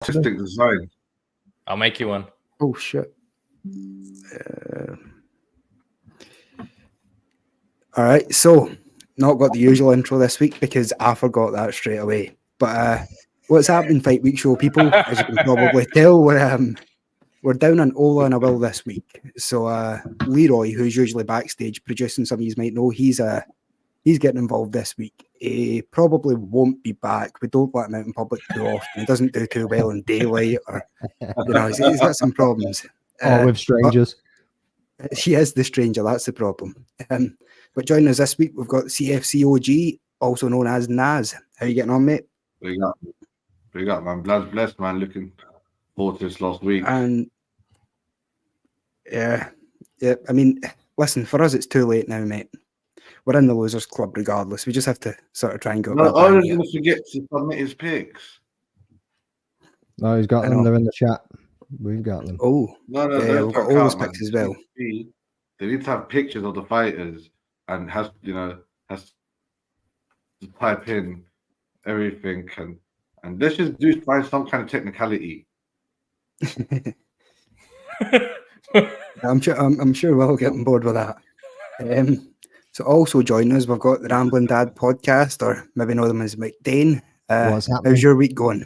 artistic design. I'll make you one. Oh shit. All right, so not got the usual intro this week because I forgot that straight away. But what's happening, Fight Week Show people? As you can probably tell, we're down on Ola and a Will this week. So Leroy, who's usually backstage producing, some of you might know, he's getting involved this week. He probably won't be back. We don't let him out in public too often. He doesn't do too well in daylight, or he's got some problems. Or with strangers. He is the stranger. That's the problem. But joining us this week, we've got CFC OG, also known as Naz. How you getting on, mate? We got man. Blood's blessed, man. Looking forward to this last week. And yeah. I mean, listen, for us, it's too late now, mate. We're in the losers club regardless. We just have to sort of try and go. No, I was going to forget to submit his picks. No, he's got them. They're in the chat. We've got them. Oh, no, yeah, we've got all those picks as well. They need to have pictures of the fighters and has to type in everything and let's just find some kind of technicality. I'm sure we'll get on board with that. So also joining us, we've got the Rambling Dad podcast, or maybe know them as McDane. What's happening? How's your week going?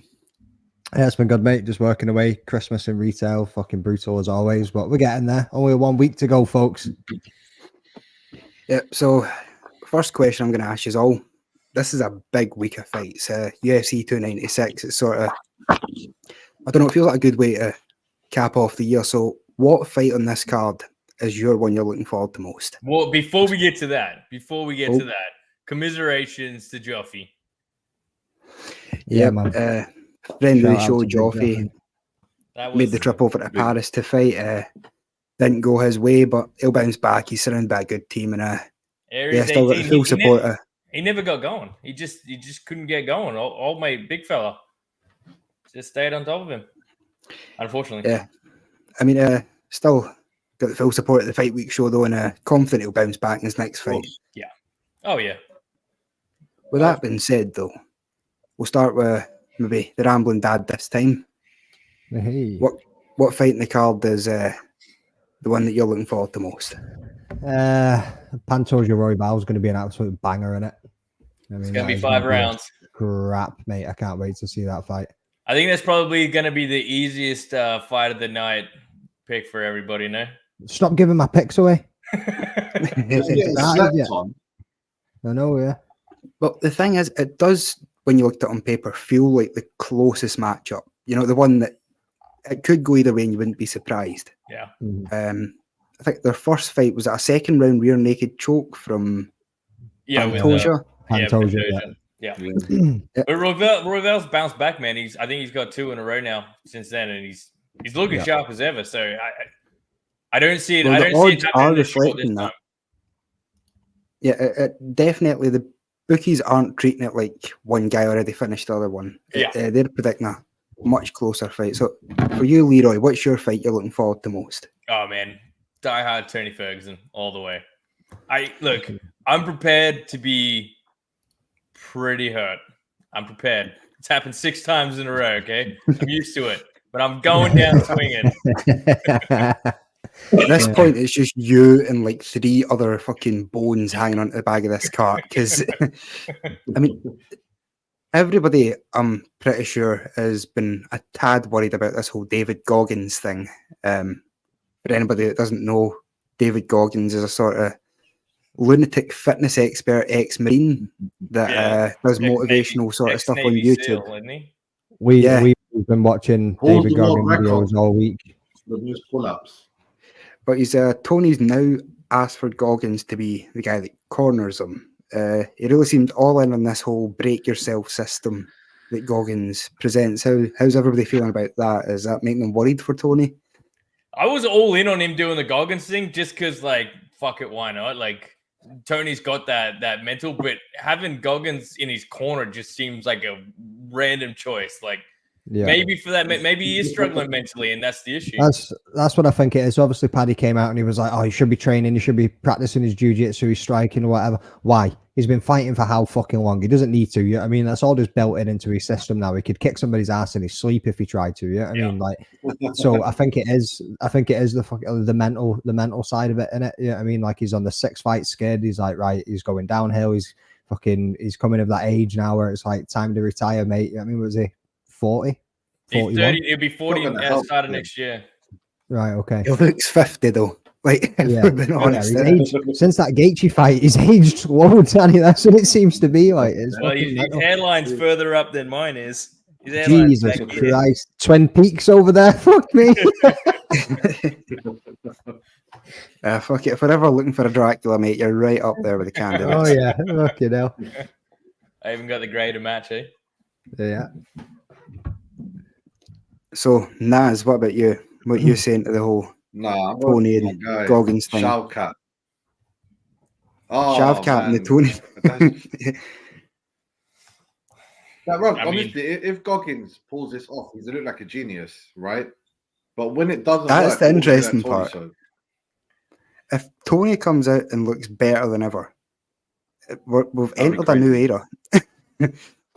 Yeah, it's been good, mate. Just working away. Christmas in retail, fucking brutal as always, but we're getting there. Only 1 week to go, folks. Yep. So, first question I'm going to ask you all. This is a big week of fights. UFC 296. It's sort of, I don't know, it feels like a good way to cap off the year. So, what fight on this card is your one you're looking forward to most? Well, before we get to that, commiserations to Joffy. Yeah, man. Friend of the show, Joffy, made the trip over to Paris to fight. Didn't go his way, but he'll bounce back. He's surrounded by a good team, and still got the full support. He never got going. He just couldn't get going. Old mate, big fella, just stayed on top of him. Unfortunately, yeah. I mean, still got the full support at the Fight Week show though, and confident he'll bounce back in his next fight. Yeah. Oh yeah. With that being said, though, we'll start with maybe the Rambling Dad this time. Hey. What fight in the card is the one that you're looking forward to most? Pantoja Royval is going to be an absolute banger in it. I mean, it's going to be 5 rounds. Crap, mate. I can't wait to see that fight. I think that's probably going to be the easiest fight of the night pick for everybody, no? Stop giving my picks away. I know, yeah. But the thing is, it does, when you look at it on paper, feel like the closest matchup. You know, the one that it could go either way and you wouldn't be surprised. Yeah. I think their first fight was a second round rear naked choke from Pantoja. Yeah. But Royval's bounced back, man. I think he's got 2 in a row now since then, and he's looking sharp as ever. So I don't see it. Well, I don't see it happening reflecting that. Yeah, definitely the bookies aren't treating it like one guy already finished the other one. Yeah. They're predicting a much closer fight. So for you, Leroy, what's your fight you're looking forward to most? Oh man, diehard Tony Ferguson all the way. I'm prepared to be pretty hurt. I'm prepared. It's happened 6 times in a row. Okay, I'm used to it, but I'm going down swinging. At this point, it's just you and like 3 other fucking bones hanging onto the back of this cart. Because, I mean, everybody, I'm pretty sure, has been a tad worried about this whole David Goggins thing. For anybody that doesn't know, David Goggins is a sort of lunatic fitness expert, ex-Marine that does motivational sort of stuff on YouTube. SEAL, isn't he? We've been watching David Goggins videos all week. The most pull-ups. But Tony's now asked for Goggins to be the guy that corners him. He really seemed all in on this whole break yourself system that Goggins presents. How's everybody feeling about that? Is that making them worried for Tony? I was all in on him doing the Goggins thing just because, like, fuck it, why not? Like, Tony's got that mental, but having Goggins in his corner just seems like a random choice. Like, maybe for that, maybe he is struggling mentally, and that's the issue. That's what I think it is. Obviously, Paddy came out and he was like, "Oh, he should be training. He should be practicing his jiu-jitsu, he's striking or whatever." Why? He's been fighting for how fucking long? He doesn't need to. You know what I mean? That's all just built into his system now. He could kick somebody's ass in his sleep if he tried to. You know what I mean? Like, so I think it is the mental side of it, innit? You know what I mean? Like, he's on the 6th fight skid. He's like, right, he's going downhill. He's coming of that age now where it's like time to retire, mate. You know what I mean? Was he 40? He's 30. He'll be 40 outside of next year. Right, okay. He looks 50 though. Like, if Yeah, we're being honest, he's aged, since that Gaethje fight, he's aged loads, and that's what it seems to be like. It's Well, his hairline's further up than mine is. Jesus Christ. Twin Peaks over there. Fuck me. fuck it. If we're ever looking for a Dracula, mate, you're right up there with the candidates. Oh, yeah. Fucking hell. I even got the grade to match, eh? Yeah. So, Naz, what about you? What you saying to the whole Nah, Tony and Goggins thing? Shoutout. Oh, Shavkat and the Tony. Rob, honestly, if Goggins pulls this off, he's gonna look like a genius, right? But when it doesn't That's work, the interesting Tony part. show. If Tony comes out and looks better than ever, we've That'd be entered a new era.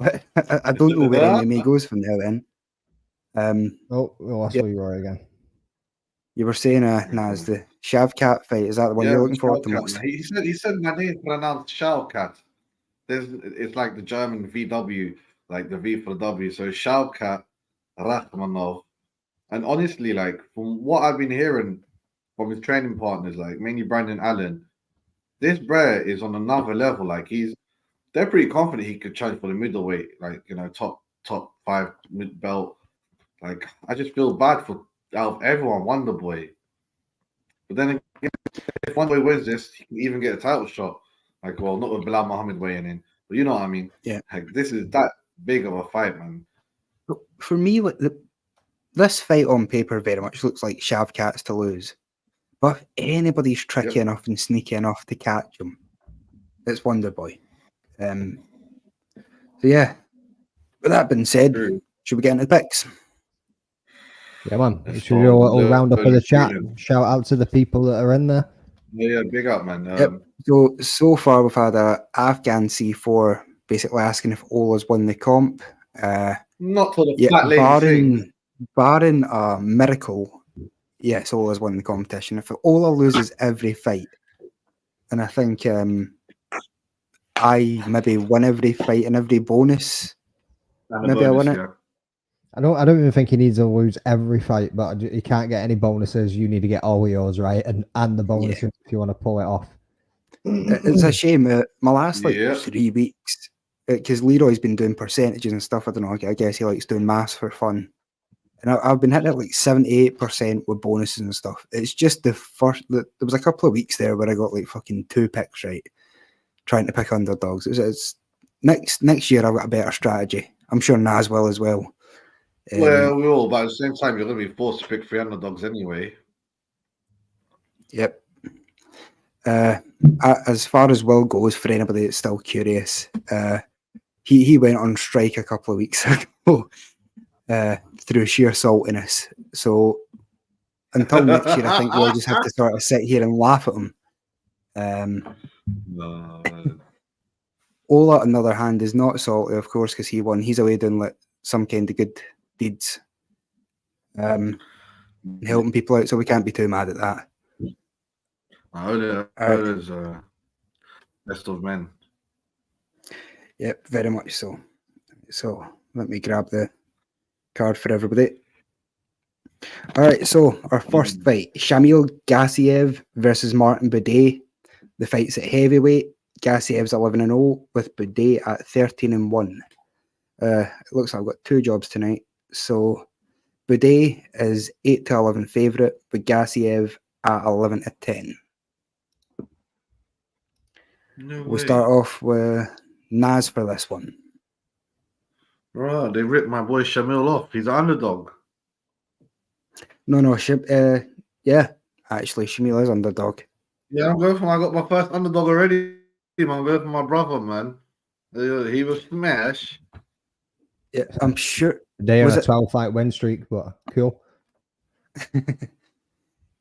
I don't know where MMA goes from there then. Lost you were again. You were saying, Naz, the Shavkat fight, is that the one you're looking forward to most? He said my name pronounced Shoutout. It's like the German VW, like the V for the W. So Shavkat Rachmanov. And honestly, like from what I've been hearing from his training partners, like mainly Brandon Allen, this bro is on another level. Like they're pretty confident he could challenge for the middleweight, like top 5 mid belt. Like I just feel bad for out of everyone, Wonder Boy. But then again, if Wonder Boy wins this, he can even get a title shot. Like, well, not with Bilal Muhammad weighing in, but you know what I mean. Yeah. Like this is that big of a fight, man. For me, this fight on paper very much looks like Shavkat's to lose. But if anybody's tricky enough and sneaky enough to catch him, it's Wonder Boy. So yeah. With that being said, should we get into the picks? Yeah, man. Should we do a little roundup of the chat? Shout out to the people that are in there. Yeah, big up, man. Yep. So far we've had a Afghan C4 basically asking if Ola's won the comp. Not to the flat lady thing. Barring a miracle, yes, Ola's won the competition. If Ola loses every fight, and I think I maybe win every fight and every bonus, maybe I win it. Yeah. I don't even think he needs to lose every fight, but he can't get any bonuses. You need to get all yours, right? And the bonuses if you want to pull it off. It's a shame. My last 3 weeks, because Leroy's been doing percentages and stuff. I don't know. I guess he likes doing maths for fun. And I've been hitting it like 78% with bonuses and stuff. It's just there was a couple of weeks there where I got like fucking 2 picks right, trying to pick underdogs. It's next year I've got a better strategy. I'm sure Naz will as well. Well, we will, but at the same time, you're going to be forced to pick 3 underdogs anyway. Yep. As far as Will goes, for anybody that's still curious, he went on strike a couple of weeks ago through sheer saltiness. So until next year, I think we'll just have to sort of sit here and laugh at him. Ola, on the other hand, is not salty, of course, because he won. He's away doing like some kind of good deeds, helping people out, so we can't be too mad at that. Ola's best of men. Yep, very much so. So let me grab the card for everybody. All right, so our first fight, Shamil Gassiev versus Martin Boudet. The fight's at heavyweight. Gassiev's 11-0 with Boudet at 13-1. It looks like I've got 2 jobs tonight. So Boudet is 8-11 favourite, but Gassiev at 11-10. We'll start off with Naz for this one. Right, they ripped my boy Shamil off. He's an underdog. No, yeah, actually, Shamil is underdog. Yeah, I got my first underdog already. I'm going for my brother, man. He was smash. Yeah, I'm sure. They on a 12-fight win streak, but cool.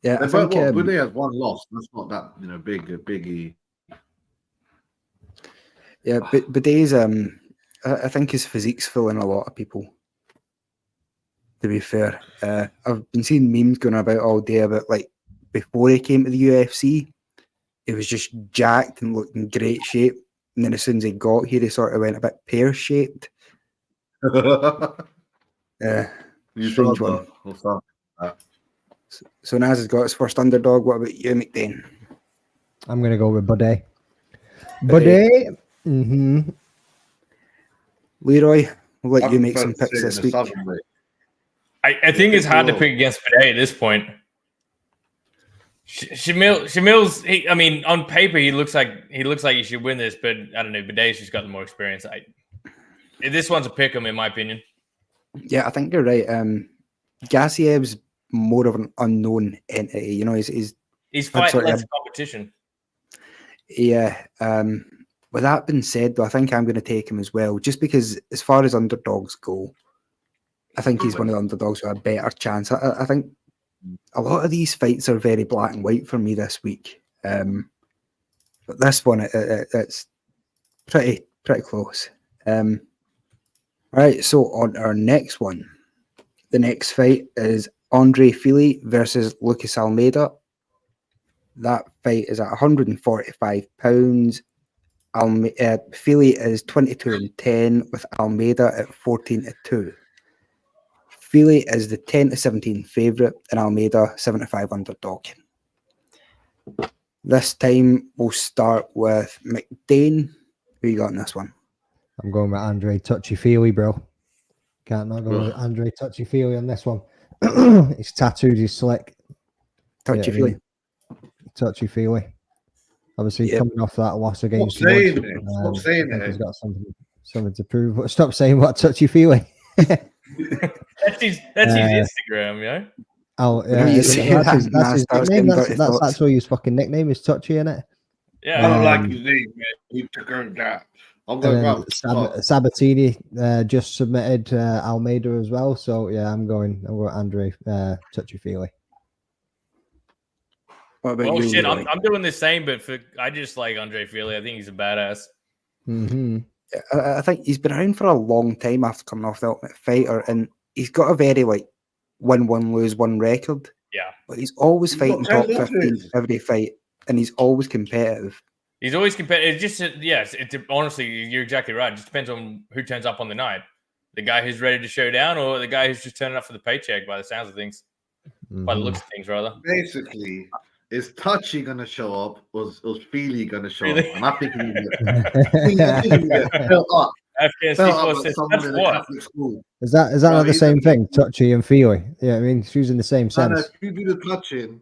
Yeah, I think Boudet has 1 loss. That's not that biggie. Yeah, but Bidet's, I think his physique's fooling a lot of people. To be fair, I've been seeing memes going about all day about like before he came to the UFC, he was just jacked and looked in great shape, and then as soon as he got here, he sort of went a bit pear shaped. You Strange saw one. that. What's that? So Naz has got his first underdog. What about you, McDane? I'm gonna go with Bidet. Bidet. Leroy, we'll let I you make prefer some to picks sit in this the week. southern way. I think it's hard to pick against Bidet at this point. Shamil's. I mean, on paper, he looks like he should win this, but I don't know. Bidet's just got the more experience. This one's a pick 'em in my opinion. Yeah, I think you're right. Gassiev's more of an unknown entity. You know, he's fighting less competition. Yeah. With that being said, though, I think I'm going to take him as well, just because as far as underdogs go, I think he's one of the underdogs with a better chance. I think a lot of these fights are very black and white for me this week. But this one, it's pretty close. All right, so on our next one, the next fight is Andre Fili versus Lucas Almeida. That fight is at 145 pounds. Fili is 22-10 with Almeida at 14-2. Fili is the 10-17 favourite and Almeida 7-5 underdog. This time we'll start with McDane. Who you got in this one? I'm going with Andre Touchy-Feely, bro. Can't not go with Andre Touchy-Feely on this one. His tattoos is slick. Touchy-Feely. Touchy-Feely. Obviously, coming off that loss against Stop saying it. He's got something to prove. But stop saying what Touchy-Feely. That's his Instagram, yeah. Oh, yeah, that's his nickname. That's actually his fucking nickname. Is Touchy, innit? Yeah, I don't like his name, man. He took her that. I'm going Sabatini just submitted Almeida as well. So yeah, I'm going Andre Touchy-Feely. What about you, shit, I'm doing the same, but I just like Andre Fili. I think he's a badass. I think he's been around for a long time after coming off the Ultimate Fighter, and he's got a very win one, lose one record. Yeah, but he's always fighting top 15 every fight, and he's always competitive. He's always competitive. It's just honestly, you're exactly right. It just depends on who turns up on the night. The guy who's ready to show down, or the guy who's just turning up for the paycheck. By the sounds of things, by the looks of things, rather. Basically, is Touchy going to show up? Was Feely going to show up? And I think he's built up. Is that not the same thing? Touchy and Feely. Yeah, I mean, it's using the same sense. If you do the touching,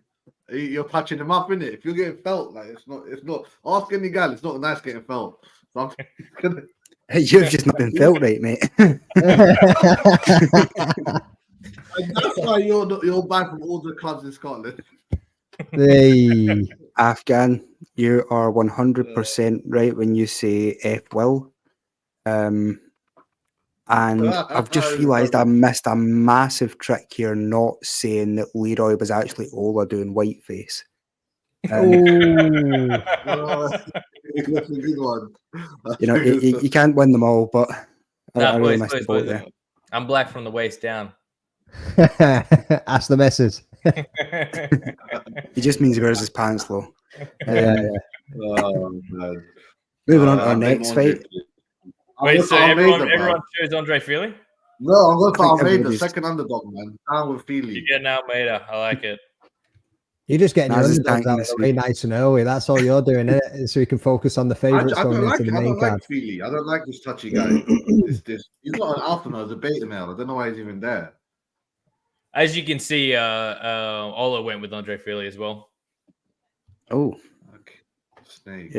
you're patching them up, innit? If you're getting felt, like it's not. Ask any guy, it's not nice getting felt. So You've just not been felt right, mate. That's why you're banned from all the clubs in Scotland. Hey, Afghan, you are 100% right when you say F Will. And I've just realised I missed a massive trick here, not saying that Leroy was actually Ola doing whiteface. That's a good one. You know, you can't win them all, but I really missed the boat there. I'm black from the waist down. Ask the missus. He just means he wears his pants low. Oh, man. Moving on to our next fight. Wait, so everyone chose Andre Fili? No, I'm going for Almeida, second underdog, man. Down with Fili. You're getting Almeida. I like it. You're just getting your underdogs out of the way nice and early. That's all you're doing, isn't it? So you can focus on the favourites going into the main card. Fili. I don't like this touchy guy. He's not an alpha male, he's a beta male. I don't know why he's even there. As you can see, Ola went with Andre Fili as well. Oh. Okay. Snake.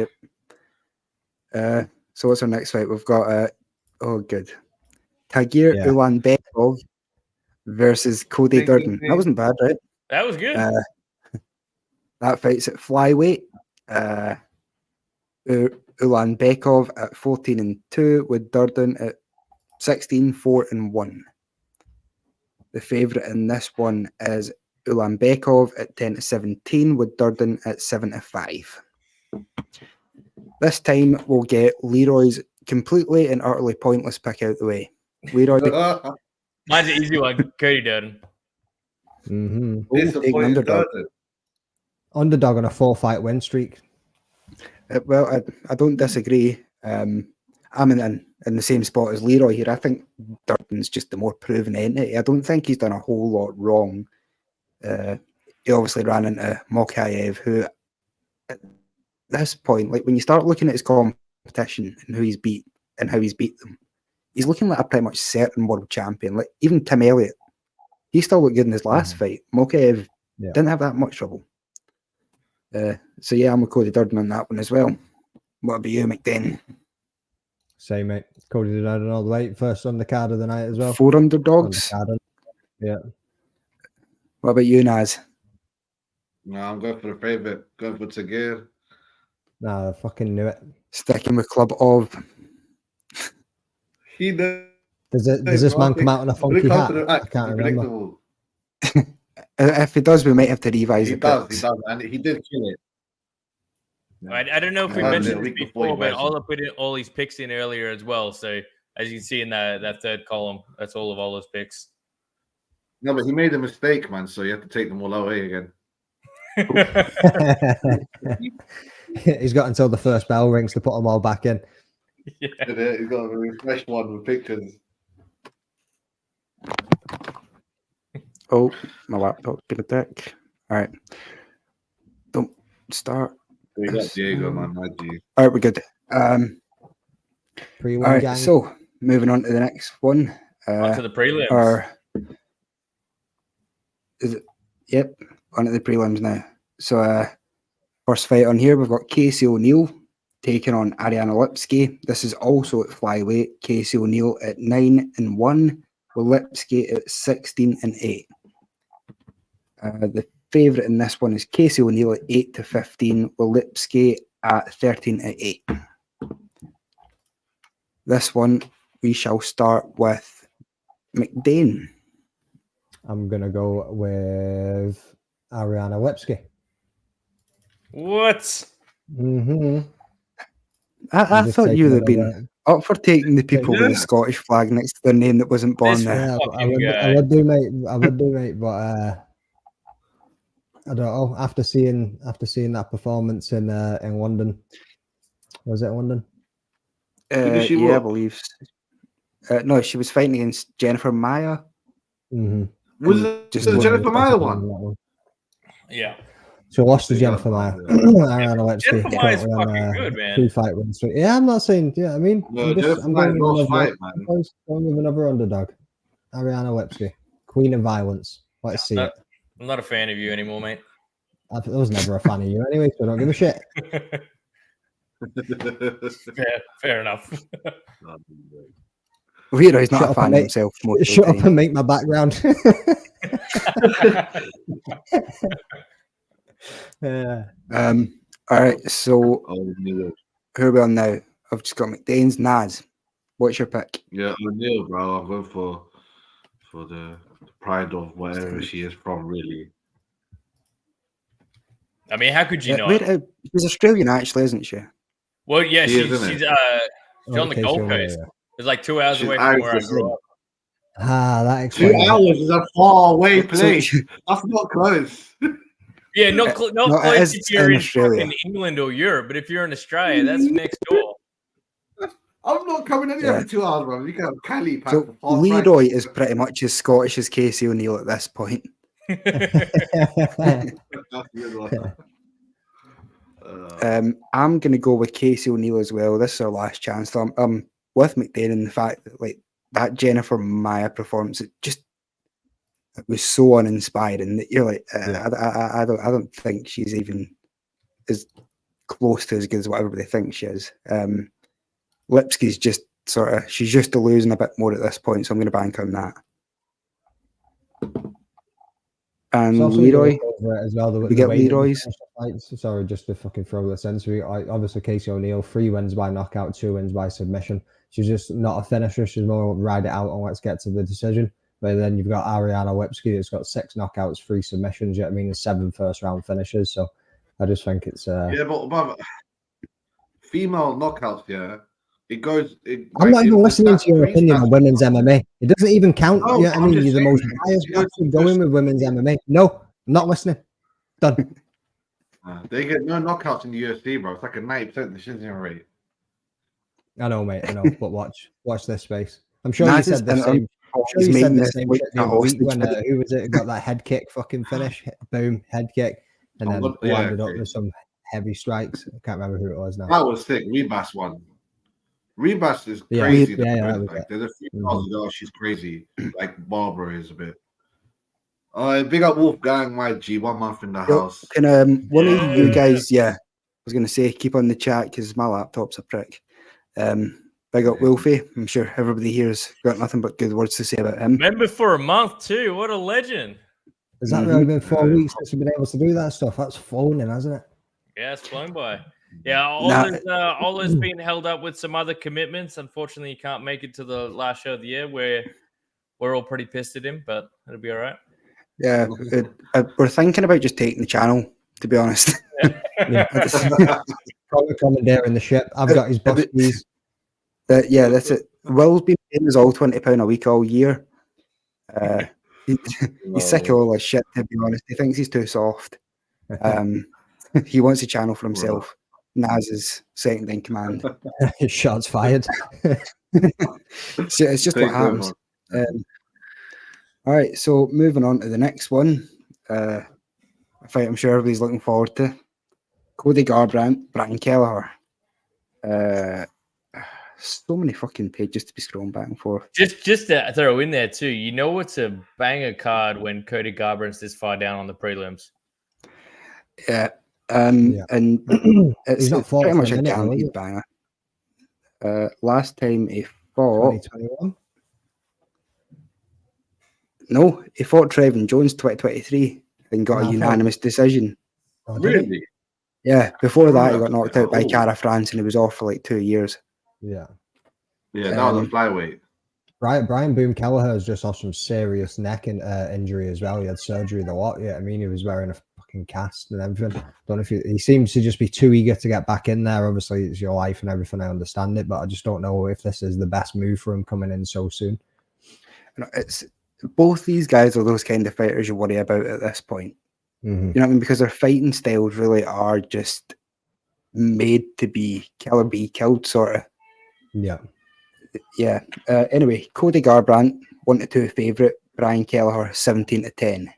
Yep. So what's our next fight? We've got good. Tagir Ulanbekov versus Cody Durden. That wasn't bad, right? That was good. That fight's at flyweight. Ulanbekov at 14-2 with Durden at 16-4-1. The favourite in this one is Ulanbekov at 10-17 with Durden at 7-5. This time we'll get Leroy's completely and utterly pointless pick out the way. Leroy, Mine's an easy one. Cody Durden. taking underdog. Underdog on a 4-fight win streak. Well, I don't disagree. I'm in the same spot as Leroy here. I think Durden's just the more proven entity. I don't think he's done a whole lot wrong. He obviously ran into Mokaev, who at this point, like when you start looking at his competition and who he's beat and how he's beat them, he's looking like a pretty much certain world champion. Like even Tim Elliott, he still looked good in his last fight. Mokaev didn't have that much trouble. So yeah, I'm with Cody Durden on that one as well. What about you, McDane? Same, mate. Cody Durden all the way. First on the card of the night as well. 4 underdogs. Yeah. What about you, Naz? No, I'm going for the favorite. Going for Tagir. Nah, I fucking knew it. Sticking with club of. He does. Does this man come out in a funky hat? I can't remember. If he does, we might have to revise it. He does, and he did kill it. I don't know if we mentioned this before, but Ola put in all his picks in earlier as well. So as you can see in that third column, that's all of Ola's picks. No, but he made a mistake, man. So you have to take them all away again. He's got until the first bell rings to put them all back in. Yeah. He's got a refresh one with pictures. Oh, my laptop's been a dick. All right. Don't start. We got Diego, man. My G. All right, we're good. All right, gang. so moving on to the next one. On to the prelims. Is it? Yep, on to the prelims now. So first fight on here, we've got Casey O'Neill taking on Ariane Lipski. This is also at flyweight. Casey O'Neill at 9-1, with Lipski at 16-8. The favourite in this one is Casey O'Neill at 8-15, with Lipski at 13-8. This one, we shall start with McDane. I'm going to go with Ariana Lipski. What? Mm-hmm. I thought you would have been up for taking the people with the Scottish flag next to their name that wasn't born there. Yeah, I would do, mate. But I don't know. After seeing that performance in London, was it London? Yeah, I believe. No, she was fighting against Jennifer Maya. Mm-hmm. Was it just the Jennifer Maya one? Yeah. So I lost to Jennifer Maya. Ariana Lipski. Jennifer Maya's fucking good, man. 2-fight win streak. Yeah, I'm not saying. Yeah, I mean, No, I'm going with another underdog. Ariana Lipski, Queen of Violence. Let's see it. I'm not a fan of you anymore, mate. I was never a fan of you anyway, so I don't give a shit. Fair enough. Leroy's not a fan of himself. Shut up and make my background. Yeah. All right, so who are we on now? I've just got McDane's. Naz, what's your pick? Yeah, O'Neill, bro. I'm going for the pride of wherever she is from, really. I mean, how could you not? She's Australian, actually, isn't she? Well, yeah, she's on the Gold Yeah. Coast. It's like 2 hours away from where I grew up. That 2 explains. hours is a far away place. That's not close. Yeah, not close if you're in fucking England or Europe, but if you're in Australia, that's next door. I'm not coming in here for 2 hours, bro. You can have Cali pack. So Leroy is pretty much as Scottish as Casey O'Neill at this point. I'm going to go with Casey O'Neill as well. This is our last chance. So I'm with McDane in the fact that like that Jennifer Maya performance, it was so uninspiring that you're like, I don't think she's even as close to as good as what everybody thinks she is. Lipski's just she's just losing a bit more at this point, so I'm going to bank on that. And Leroy, as well. We get Leroy's. Sorry, just to fucking throw this in. So obviously Casey O'Neill, 3 wins by knockout, 2 wins by submission. She's just not a finisher. She's more ride it out and let's get to the decision. But then you've got Ariana Lipski that's got 6 knockouts, 3 submissions. You know what I mean? And 7 first-round finishes. So I just think it's... Yeah, but female knockouts, yeah, it goes. I'm not even listening to your three opinion on stats- women's MMA. It doesn't even count. No, You know what I I'm mean? just You're the most saying, biased it goes bastard to going with women's MMA. No, I'm not listening. Done. They get no knockouts in the UFC, bro. It's like a 90% decision rate. I know, mate. I know. But watch this space. I'm sure Nah, you it's said the just- same. I'm sure he's you said making the this same week shit the a other week hostage when for who was it got that head kick fucking finish? Boom, head kick, and then landed up with some heavy strikes. I can't remember who it was now. That was sick. Rebus won. Rebus is Yeah. crazy. Yeah, though. that was Like, it. there's a few girls who go, she's crazy. Like Barbara is a bit. Big up Wolfgang, my G. 1 month in the house. Can one of you Yeah. guys? Yeah, I was going to say keep on the chat because my laptop's a prick. Big up Wolfie. I'm sure everybody here's got nothing but good words to say about him. Member for a month too. What a legend. Has that really been 4 weeks since you've been able to do that stuff? That's flown in, hasn't it? Yeah, it's flown by. Yeah, Ola's been held up with some other commitments. Unfortunately, he can't make it to the last show of the year. We're all pretty pissed at him, but it'll be all right. Yeah, we're thinking about just taking the channel. To be honest, Yeah. Probably commandeering the ship. I've got his bus keys. yeah, that's it. Will's been paying us all £20 a week all year. He's sick of all this shit. To be honest, he thinks he's too soft. He wants a channel for himself. Naz is second in command. Shots fired. So it's just what happens. All right, so moving on to the next one. A fight I'm sure everybody's looking forward to. Cody Garbrandt, Brian Kelleher. So many fucking pages to be scrolling back and forth. Just to throw in there too, you know it's a banger card when Cody Garbrandt's this far down on the prelims. Yeah. And it's not fought pretty for much a a minute, guaranteed banger. Last time he fought, 2021. no, he fought Trevin Jones 2023 and got a unanimous decision. Oh, did he? Really? Yeah, before that he got knocked out by Cara France and he was off for like 2 years. Yeah. Yeah, that was a flyweight. Brian Boom Kelleher has just off some serious neck injury as well. He had surgery the lot. Yeah, I mean, he was wearing a fucking cast and everything. Don't know if he seems to just be too eager to get back in there. Obviously, it's your life and everything. I understand it, but I just don't know if this is the best move for him coming in so soon. It's both these guys are those kind of fighters you worry about at this point. Mm-hmm. You know what I mean? Because their fighting styles really are just made to be kill or be killed, sort of. Yeah. Yeah. Anyway, Cody Garbrandt, 1-2 favourite. Brian Kelleher, 17-10.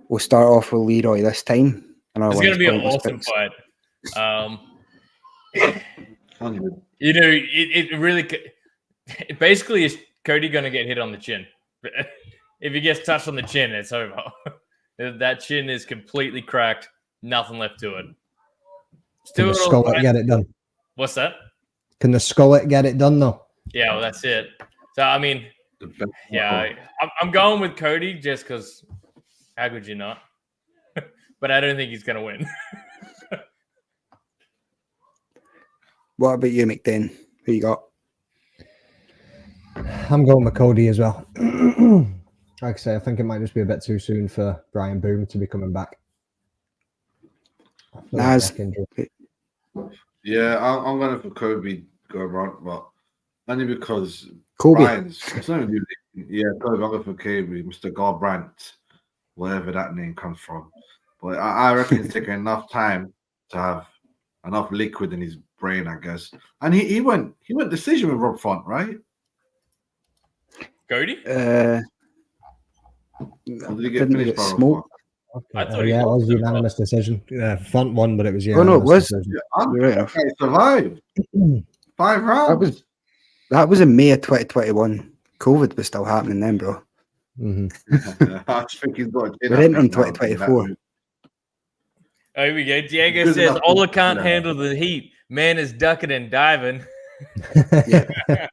We'll start off with Leroy this time. It's going to be an awesome fight. You know, it really basically is Cody going to get hit on the chin. If he gets touched on the chin, it's over. That chin is completely cracked. Nothing left to it. Can the skullet get it done? What's that? Can the skullet get it done though? Yeah, well, that's it. So I mean, yeah, I'm going with Cody just because. How could you not? But I don't think he's going to win. What about you, McDane? Who you got? I'm going with Cody as well. Like I say, I think it might just be a bit too soon for Brian Boom to be coming back. Naz. Yeah, I'm going for Kobe Garbrandt, but only because Kobe. Brian's. It's not even, yeah, Kobe. I'm going for Kobe, Mr. Garbrandt, wherever that name comes from. But I reckon it's taking enough time to have enough liquid in his brain, I guess. And he went decision with Rob Font, right? Cody? Or did he get finished by Rob Font? Okay. Yeah, it was a unanimous decision. Font won, but it was Oh no, it was. Yeah, he survived 5 rounds. That was in May of 2021. COVID was still happening then, bro. Mm-hmm. I think he's got. We're in on 2024. Oh, here we go. Diego says Ola can't handle the heat. Man is ducking and diving. Yeah.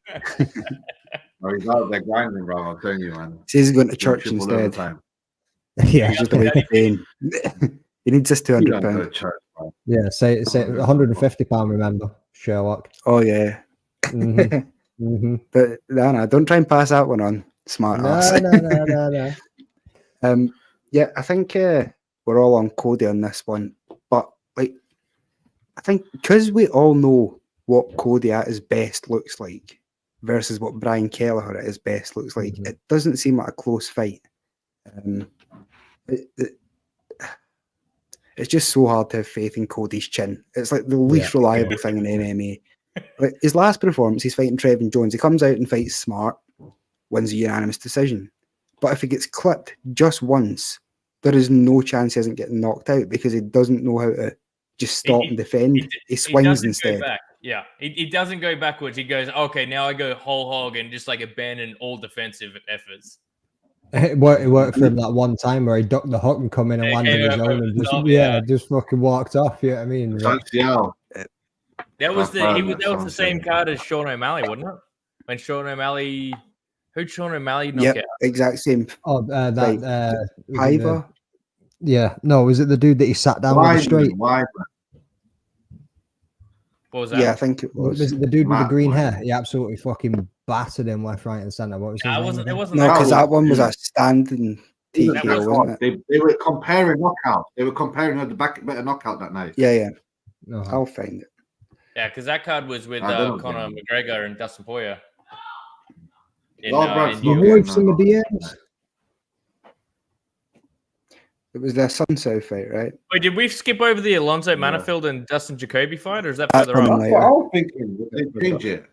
Oh, he's out there grinding, bro. I'm telling you, man. Says he's going to church instead. Yeah, he's just away from pain. He needs his £200. Yeah, say £150. Remember, Sherlock. Oh yeah. Mm-hmm. Mm-hmm. But no, don't try and pass that one on. Smart ass. No. Yeah, I think we're all on Cody on this one, but like, I think because we all know what Cody at his best looks like versus what Brian Kelleher at his best looks like, it doesn't seem like a close fight. It's just so hard to have faith in Cody's chin. It's like the least reliable thing in MMA. Like his last performance, he's fighting Trevin Jones. He comes out and fights smart, wins a unanimous decision. But if he gets clipped just once, there is no chance he isn't getting knocked out because he doesn't know how to just stop and defend. He swings instead. Yeah, he doesn't go backwards. He goes, okay, now I go whole hog and just like abandon all defensive efforts. It worked for him that one time where he ducked the hook and come in and landed his own and just fucking walked off. Yeah, I mean, that was the same card as Sean O'Malley, wasn't it? When Sean O'Malley, who'd Sean O'Malley knock out? Exact same. Oh, Piper. Was it the dude that he sat down with the straight? What was that? Yeah, I think it was. Was it the dude with the green hair? He absolutely fucking battered him left, right, and centre. What was his name? It wasn't. No, because that one was a standing TKO, wasn't it? They were comparing knockouts. They were comparing the better knockout that night. Yeah. I'll find it. Yeah, because that card was with Conor McGregor and Dustin Poirier. The voice in the DMs. It was their Sun-South fight, right? Wait, did we skip over the Alonzo Manifield and Dustin Jacoby fight, or is that further on? on? That's what I was thinking. They change it.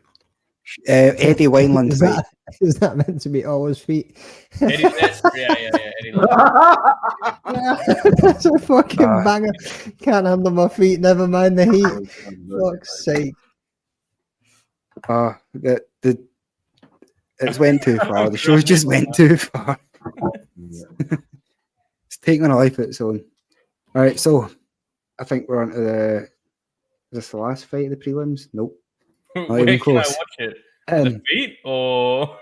Eddie Wineland is that meant to be all his feet? Eddie, Eddie. That's a fucking banger. Can't handle my feet. Never mind the heat. Fuck's sake. It's went too far. The show just went too far. It's taking on a life of its own. All right, so I think we're on to is this the last fight of the prelims? Nope. Where can I watch it? The feet or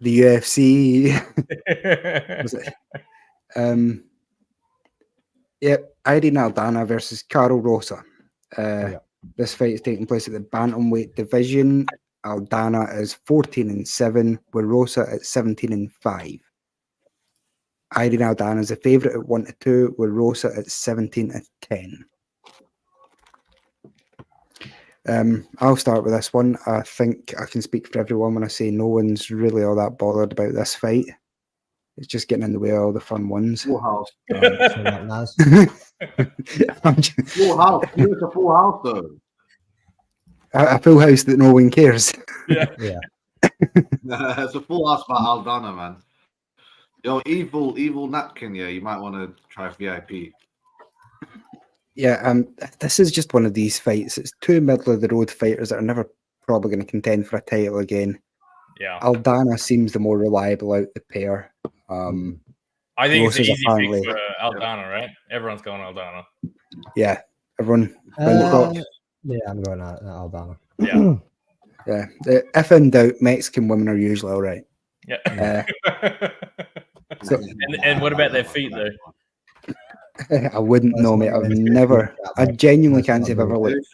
the UFC? Was it? Irene Aldana versus Caro Rosa. This fight is taking place at the bantamweight division. Aldana is 14-7, with Rosa at 17-5. Irene Aldana is a favourite at 1-2, with Rosa at 17-10. I'll start with this one. I think I can speak for everyone when I say no one's really all that bothered about this fight. It's just getting in the way of all the fun ones. Full house. Full house. It's a full house, though. A full house that no one cares. Yeah. It's a full house by Aldana, man. Yo, evil napkin. Yeah, you might want to try VIP. Yeah, this is just one of these fights. It's two middle of the road fighters that are never probably going to contend for a title again. Yeah, Aldana seems the more reliable out the pair. I think it's an easy pick for Aldana, right? Everyone's going Aldana. Yeah, everyone. I'm going Aldana. Yeah. Yeah. If in doubt, Mexican women are usually all right. Yeah. And what about their feet, though? I wouldn't know, mate. I've never. I genuinely can't say I've ever looked.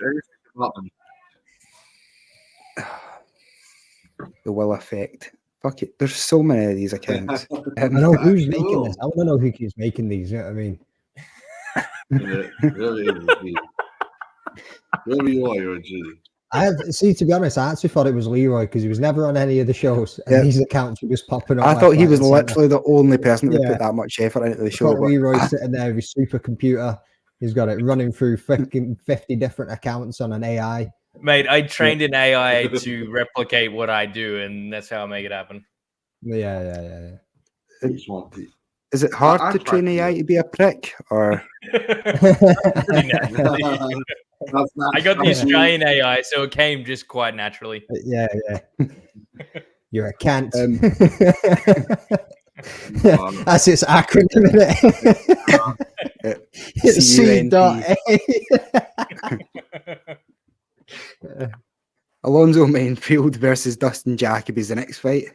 The Will Effect. Fuck it. There's so many of these accounts. I know who's making this. I want to know who keeps making these. You know what I mean? Really, you're a G. To be honest, I actually thought it was Leroy because he was never on any of the shows, and these accounts were just popping up. I thought he was literally the only person that would put that much effort into the show. Leroy's sitting there with his supercomputer. He's got it running through 50 different accounts on an AI. Mate, I trained an AI to replicate what I do, and that's how I make it happen. Yeah. Is it hard to train AI to be a prick, or? I got the Australian AI, so it came just quite naturally. Yeah. You're a cant. That's its acronym, isn't it? It's C.A. Alonzo Mainfield versus Dustin Jacoby is the next fight.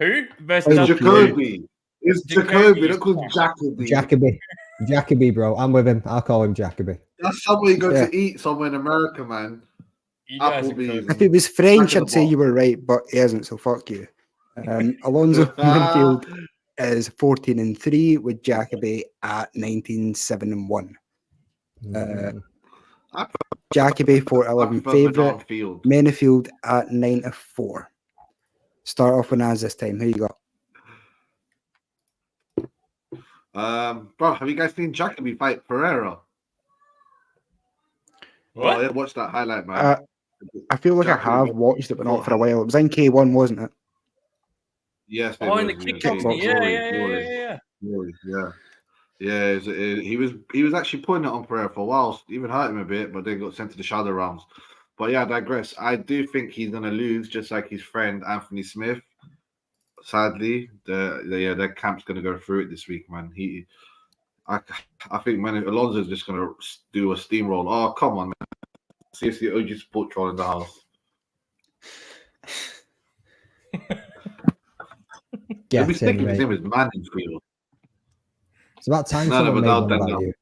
Who versus Jacoby? It's Jacoby. Don't call him Jacoby. Jacoby, bro. I'm with him. I'll call him Jacoby. That's somewhere you go to eat somewhere in America, man. If it was French, I'd say you were right, but he isn't, so fuck you. Alonzo Mainfield is 14-3 with Jacoby at 19-7-1. Jacoby 4-11 favourite. Field. Manyfield at 9-4. Start off with Naz this time. Who you got? Bro, have you guys seen Jacoby fight Pereira? What? Oh, yeah, watch that highlight, man. I feel like Jacoby I have watched it, but not for a while. It was in K1, wasn't it? Yes. Oh, in the kickboxing. Yeah. He was actually putting it on Pereira for a while, even hurt him a bit, but then got sent to the shadow rounds. But yeah, I digress. I do think he's gonna lose, just like his friend Anthony Smith. Sadly, their camp's gonna go through it this week, man. I think, man, Alonso's just gonna do a steamroll. Oh, come on, man. Seriously, OG Sport Troll in the house. Yeah, His name is Mansfield. It's about time No, someone but made one they'll- about you.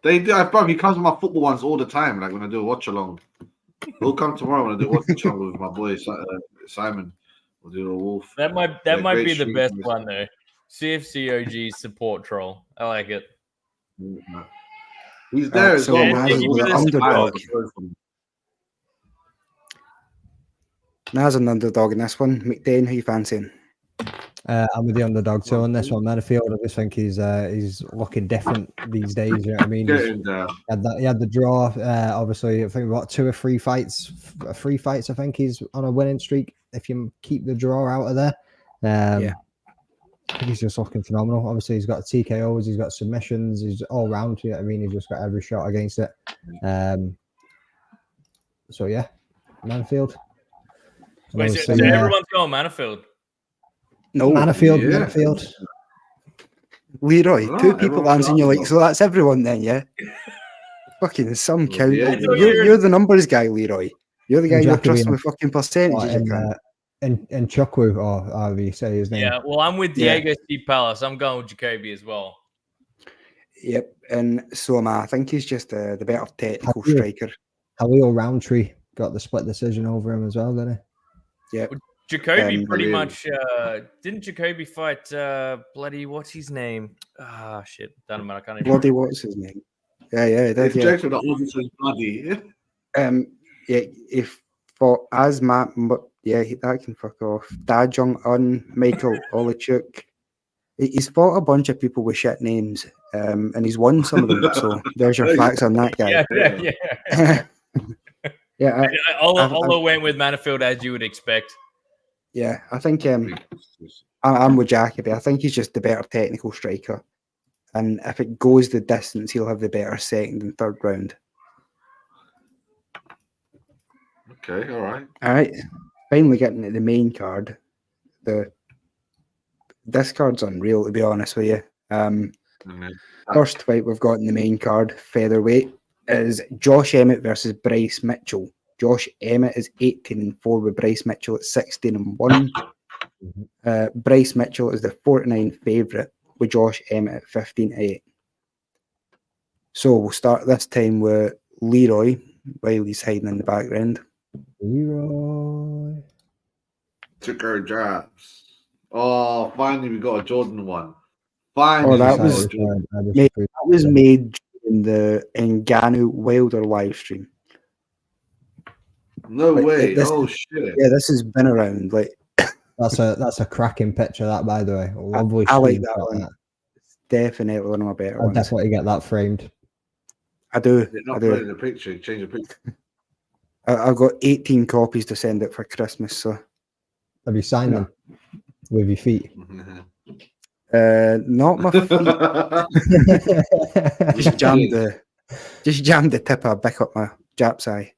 They do. Bro, he comes with my football ones all the time. Like when I do a watch along, he'll come tomorrow when I do a watch along with my boy Simon. We'll do a wolf. That might great be the street best boys. one though. CFCOG support troll. I like it. He's there as so well. Naz man. is with He's the underdog. underdog. Naz an underdog in this one. McDane, who you fancying? I'm with the underdog too on this one. Manyfield, I just think he's looking different these days. You know what I mean? Getting there. He had the draw. Obviously, I think what 2 or 3 fights. 3 fights. I think he's on a winning streak. If you keep the draw out of there, Yeah. I think he's just looking phenomenal. Obviously, he's got TKOs. He's got submissions. He's all round. You know what I mean? He's just got every shot against it. So yeah, Manyfield. Wait, so everyone's going Manyfield. No, Manyfield. Yeah. Manyfield. Leroy. Oh, 2 people everyone's answering you like, underdog. so that's everyone then, yeah? Fucking some count. Yeah, You're the numbers guy, Leroy. You're the guy you're Jacoby trusting and- with fucking percentages. You can. And Chukwu, or however you say his name. Yeah, well, I'm with Diego Steve Palace. I'm going with Jacoby as well. Yep, and so am I. I think he's just the better technical Yeah. striker. Halil Roundtree got the split decision over him as well, didn't he? Yep. Jacoby pretty Halil. much didn't Jacoby fight bloody what's his name? Ah shit. Doesn't matter, I can't even Bloody what's his name? Yeah, he did. It's Yeah. Jacob that wasn't bloody. Yeah, if for Asmat, but yeah, that can fuck off. Dajong Un, Michael Olichuk. He's fought a bunch of people with shit names, and he's won some of them. So there's your facts on that guy. Yeah. Yeah, Olo went with Manyfield as you would expect. yeah. I think I'm with Jacoby. I think he's just the better technical striker, and if it goes the distance, he'll have the better second and third round. Okay, all right. All right, finally getting to the main card. This card's unreal, to be honest with you. First fight we've got in the main card, featherweight, is Josh Emmett versus Bryce Mitchell. Josh Emmett is 18-4 with Bryce Mitchell at 16-1. Bryce Mitchell is the 49 favourite with Josh Emmett at 15-8. So we'll start this time with Leroy while he's hiding in the background. Leroy. Took our jobs. Oh, finally we got a Jordan one. Finally, Oh, that we got was- a Jordan. That was made in the Ngannou Wilder live stream. No like, way. this- Oh shit. Yeah, this has been around. Like, That's a cracking picture, that, by the way. Lovely. I like screenshot, that one. It's definitely one of my better I'll ones. definitely get that framed. I do. Not I put it do. in the picture. Change the picture. I've got 18 copies to send it for Christmas. So Have you signed them with your feet? not my feet. just jammed the tip of a bick up my Jap's eye.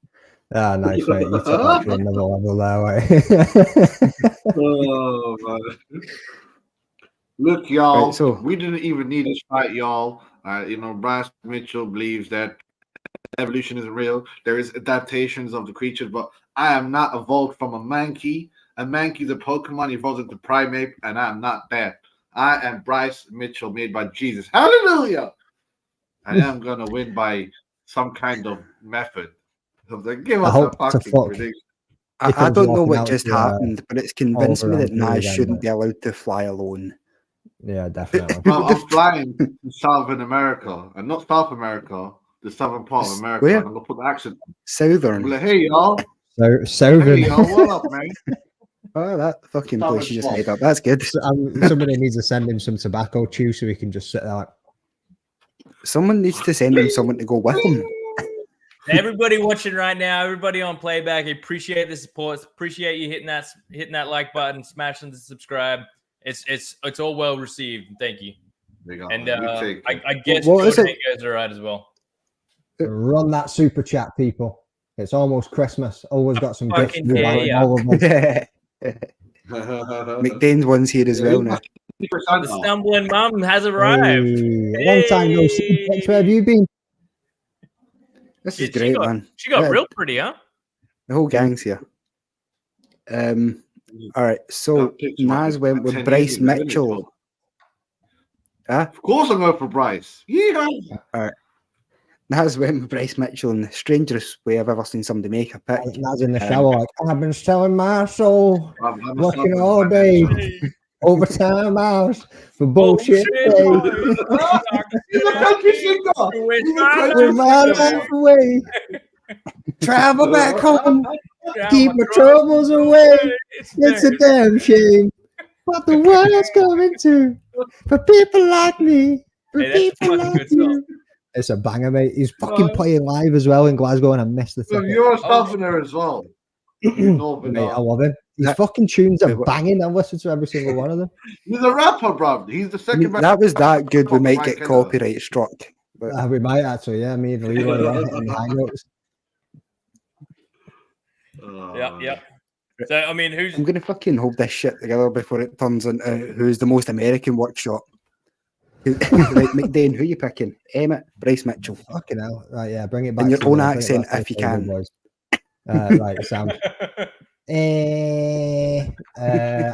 Ah, nice, mate. You took that to another level there, mate. Oh man. Look, y'all. Right, so- we didn't even need this fight, y'all. Bryce Mitchell believes that evolution isn't real. There is adaptations of the creatures, but I am not evolved from a monkey. A monkey's a Pokemon evolves into primate, and I am not that. I am Bryce Mitchell, made by Jesus. Hallelujah! I am gonna win by some kind of method. So give I us hope a to fucking fuck. prediction. I Nichols don't know walking what out just to, happened, but it's convinced me Oliver that and Fury Naz then, shouldn't but- be allowed to fly alone. Yeah, definitely. I'm flying to Southern America, and not South America, the southern part of America. Where? And I'm gonna put the accent. I'm Southern. like, hey y'all, Southern. hey y'all, what up, man? Oh, that fucking Southern place you just spot. made up. That's good. Somebody needs to send him some tobacco chew so he can just sit there. Someone needs to send him someone to go with him. Everybody watching right now, everybody on playback, appreciate the support. Appreciate you hitting that like button, smashing the subscribe. It's all well received. Thank you. There you go. And I guess What is Jordan it? goes all right as well. Run that super chat, people. It's almost Christmas. Always got some gifts. Fucking yeah. All of them. McDane's one's here as well now. The stumbling mum has arrived. Hey, long time no see. Thanks, where have you been? This is great, man. She got Yeah. real pretty, huh? The whole gang's here. All right, so Naz went with Bryce Mitchell. Huh? Of course, I'm going for Bryce. Yeah. Naz went with Bryce Mitchell in the strangest way I've ever seen somebody make a pick. That's in the shower. Like, I've been selling my soul, I'm working all day, overtime hours for bullshit. He's a country singer. With my life away, travel back home, keep my troubles away. It's a damn shame what the world's coming to for people like me. For Hey, that's a people fucking like good song. you. It's a banger, mate. He's fucking playing live as well in Glasgow, and I missed the So ticket. you're a Southerner as well. Mate, I love him. His fucking tunes are banging. I've listened to every single one of them. He's a rapper, bro. He's the second. That was that good. We might get Right, copyright struck. But We might actually, yeah. Me and Leroy yeah, hitting high notes. Yeah. So I mean, who's I'm gonna fucking hold this shit together before it turns into who's the most American workshop. Right, McDane, who you picking? Emmett, Bryce Mitchell. Fucking hell. Right, yeah, bring it back. In your to own the- bring it accent, back to if you the table, can. boys. Right, Sam.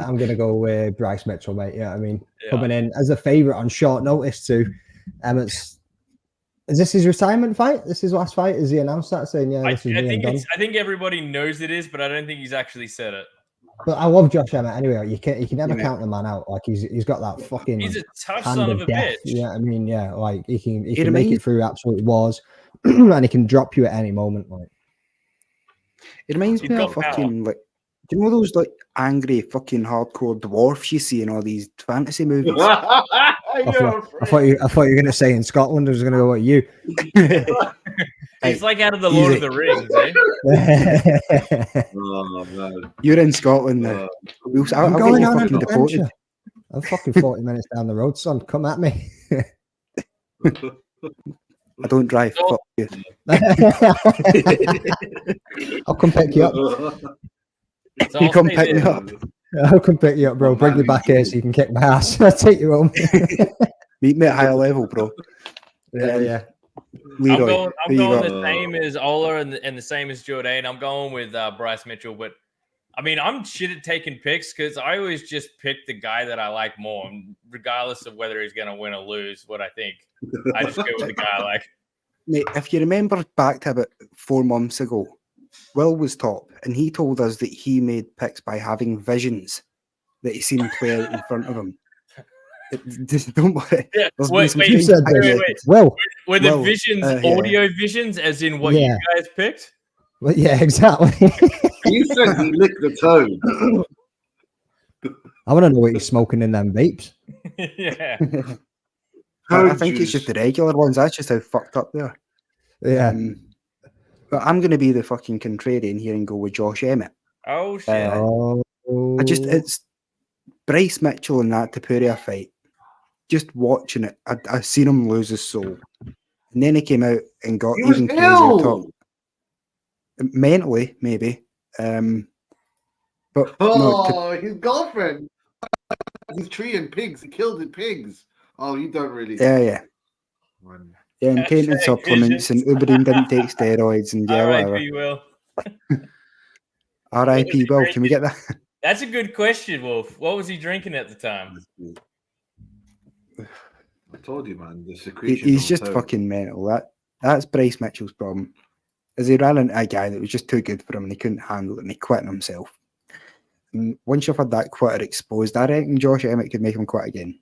I'm going to go with Bryce Mitchell, mate. Yeah, I mean, coming in as a favourite on short notice too. Emmett's. Is this his retirement fight? This is his last fight? Is he announced that saying, yeah, I this is me and done? think everybody knows it is, but I don't think he's actually said it. But I love Josh Emmett anyway. You can never Yeah. count the man out. Like he's got that fucking He's a tough hand son of of a death. bitch. Yeah, I mean, yeah, like he can make reminds- it through absolute wars, and he can drop you at any moment. Like It reminds He's me of got power. fucking like, do you know those like angry fucking hardcore dwarfs you see in all these fantasy movies? I thought you were going to say in Scotland. I was going to go at you. He's like out of the Lord of easy. the Rings, eh? Oh man. You're in Scotland now. I'm I'll going get you on an fucking deported. adventure. I'm fucking 40 minutes down the road, son. Come at me. I don't drive. Oh. Fuck you. I'll come pick you up. So You I'll come stay pick me there. up. I'll come pick you up, bro. Bring you back here so you can kick my ass. I'll take you home. Meet me at higher level, bro. Yeah. Leroy, I'm who you going got? the same as Ola and the same as Jordan. I'm going with Bryce Mitchell, but I mean, I'm shit at taking picks because I always just pick the guy that I like more, regardless of whether he's going to win or lose. What I think, I just go with the guy I like. Mate, if you remember back to about 4 months ago, Will was top, and he told us that he made picks by having visions that he seen play out in front of him. Just don't worry. Yeah, There's been wait, some wait, strange said picks. wait. Well, Were the Well, visions yeah. audio visions, as in what Yeah. you guys picked? well, yeah, exactly. He said he licked the toad. I want to know what he's smoking in them vapes. Yeah. I think it's just the regular ones. That's just how fucked up they are. Yeah. But I'm going to be the fucking contrarian here and go with Josh Emmett. Oh shit. It's Bryce Mitchell in that Tapuria fight. Just watching it, I seen him lose his soul. And then he came out and got He was even crazier talk. ill. Mentally, maybe. But no, Oh, his girlfriend. He's treating pigs. He killed the pigs. Oh, you don't really. yeah. Yeah, and taking Hashtag supplements and Ubering didn't take steroids and yeah, whatever. R.I.P. Will. R.I.P. Will, can we get that? That's a good question, Wolf. What was he drinking at the time? I told you, man. The secretion. He's just fucking mental. That's Bryce Mitchell's problem. Is he ran into a guy that was just too good for him and he couldn't handle it and he quit on himself. And once you've had that quitter exposed, I reckon Josh Emmett could make him quit again.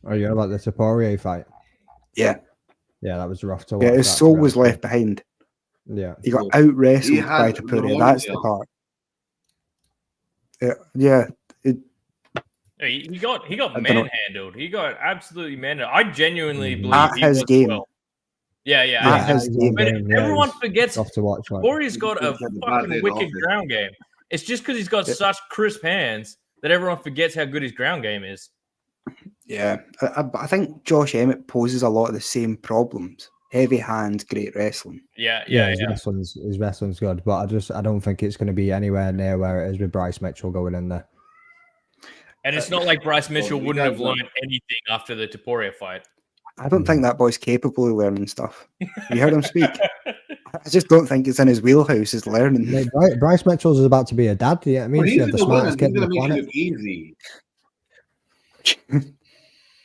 Oh, you're about the Taporia fight? Yeah. Yeah, that was rough to watch. Yeah, his that, soul to was be honest. left behind. Yeah. He got out wrestled by had Tapuria. the That's the whole part. Yeah. He got I don't know. manhandled. He got absolutely manhandled. I genuinely believe At he his was game. well. Yeah, At yeah. his game. But everyone it's forgets tough to watch. Like. Corey's got a He's got the bad fucking head wicked office. ground game. It's just because he's got such crisp hands that everyone forgets how good his ground game is. Yeah. I think Josh Emmett poses a lot of the same problems. Heavy hands, great wrestling. Yeah. His wrestling's good, but I don't think it's going to be anywhere near where it is with Bryce Mitchell going in there. And it's not like Bryce Mitchell you wouldn't guys have learned anything after the Taporia fight. I don't think that boy's capable of learning stuff. You heard him speak. I just don't think it's in his wheelhouse, is learning. Mate, Bryce Mitchell's is about to be a dad. Yeah, I mean, Well, he's the smartest kid He's on gonna the make it planet. look easy.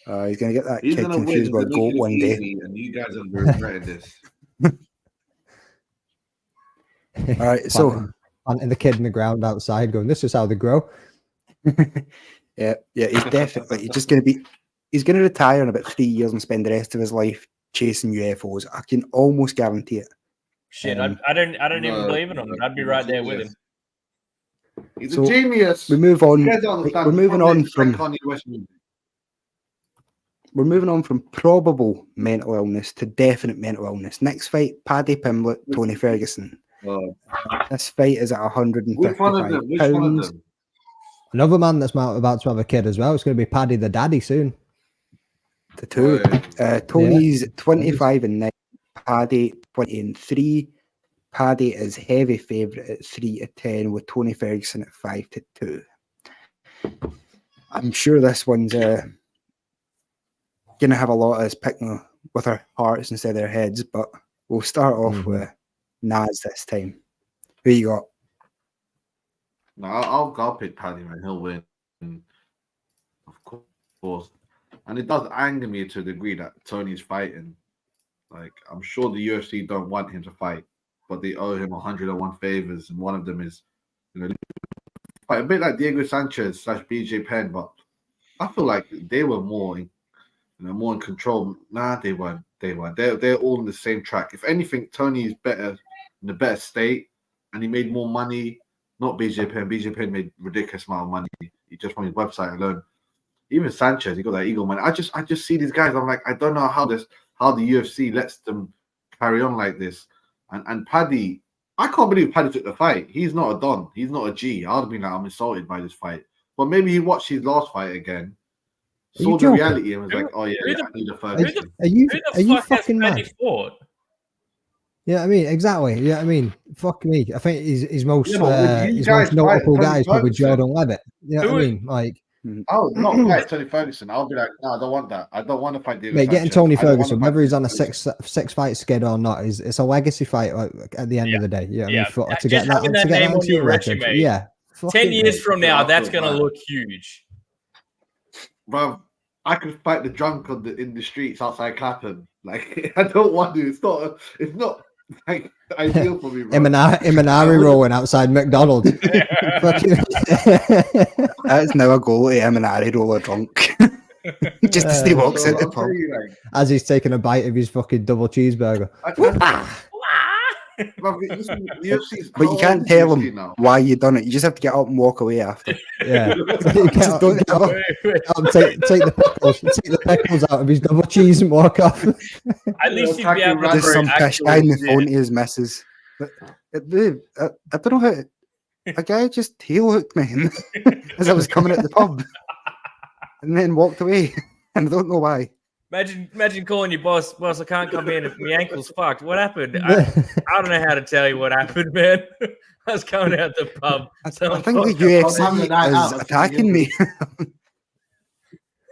He's going to get that He's kid gonna win. confused He's with gonna make goat it look one day. easy, and you guys have regretted this. All right, so Planting the kid in the ground outside, going, "This is how they grow." yeah, he's definitely he's going to retire in about 3 years and spend the rest of his life chasing UFOs. I can almost guarantee it. Shit, I don't even believe in him. I'd be right there with him. He's So, a genius. We move on. You guys don't understand. We're moving on Like from Kanye West movie. probable mental illness to definite mental illness. Next fight, Paddy Pimblett, Tony Ferguson. This fight is at Which one of them? Which one of £155. them? Another man that's about to have a kid as well. It's going to be Paddy the daddy soon. The two. Tony's 25 and 9. Paddy 20 and 3. Paddy is heavy favourite at 3-10 with Tony Ferguson at 5-2. I'm sure this one's gonna have a lot of us picking with our hearts instead of their heads, but we'll start off with Naz this time. Who you got? No, I'll pick Paddy, man. He'll win. Of course. And it does anger me to a degree that Tony's fighting. Like, I'm sure the UFC don't want him to fight, but they owe him 101 favors, and one of them is, a bit like Diego Sanchez / BJ Penn, but I feel like they were more in control. Nah, they weren't. They're all in the same track. If anything, Tony is better in a better state, and he made more money. Not BJ Penn. BJ Penn made ridiculous amount of money. He just on his website alone. Even Sanchez, he got that eagle money. I just see these guys. I'm like, I don't know how the UFC lets them carry on like this. And Paddy, I can't believe Paddy took the fight. He's not a Don. He's not a G. I'd have been like, I'm insulted by this fight. But maybe he watched his last fight again, saw the reality, and was like, oh yeah, I need a first. Are you fuck has fucking Paddy mad? fought? Yeah, I mean, exactly. Yeah, I mean, fuck me. I think his most his most notable guy is probably Ferguson. Jordan Levitt. Yeah, I mean, like. Oh, not fight Tony Ferguson. I'll be like, no, I don't want that. I don't want to fight Diego Mate, getting Sanchez. Tony I don't want Ferguson, to fight whether he's on a Ferguson. six fight schedule or not, it's a legacy fight. Like, at the end of the day, yeah. Yeah. I mean, to Just get having that name on your resume. yeah. 10 years mate. from now, I that's feel going to bad. look huge. Bro, I could fight the drunk in the streets outside Clapham. Like, I don't want to. It's not like ideal for me, bro. Imanari rolling outside McDonald's. That's now a goal to Imanari roller drunk. Just as he walks So into the I'll pub. tell you, like, As he's taking a bite of his fucking double cheeseburger. bro, listen, the UFC's But you can't tell him now. why you done it. You just have to get up and walk away after. Yeah. Just don't tell him. take the pickles out of his double cheese and walk off. At least he'd be able to There's some fish guy in the actual- phone to his missus. But I don't know how. A guy just heel hooked me as I was coming out the pub, and then walked away, and I don't know why. Imagine calling your boss, I can't come in if my ankle's fucked. What happened? I don't know how to tell you what happened, man. I was coming out the pub. I Someone think the fucked up. I'm having a night UFC out, is that's attacking what me.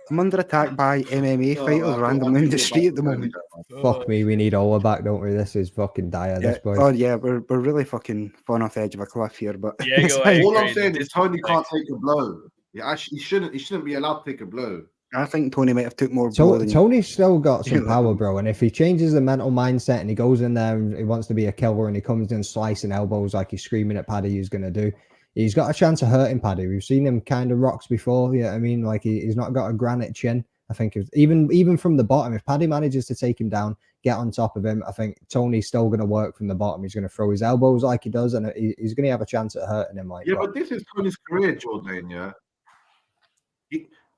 I'm under attack by MMA fighters randomly in the street at the moment. Fuck me, we need Ola back, don't we? This is fucking dire, Yeah. this boy. Oh yeah, we're really fucking falling off the edge of a cliff here. But Yeah, it's go fine. ahead. All I'm Great. saying is Tony can't take a blow. Yeah, actually, he shouldn't be allowed to take a blow. I think Tony might have took more blow than Tony's still got some Yeah. power, bro. And if he changes the mental mindset and he goes in there and he wants to be a killer and he comes in slicing elbows like he's screaming at Paddy he's going to do, he's got a chance of hurting Paddy. We've seen him kind of rocks before. Yeah, I mean, like he's not got a granite chin. I think even from the bottom, if Paddy manages to take him down, get on top of him, I think Tony's still going to work from the bottom. He's going to throw his elbows like he does, and he's going to have a chance at hurting him. Like, yeah, but this is Tony's career, Jordan. Yeah,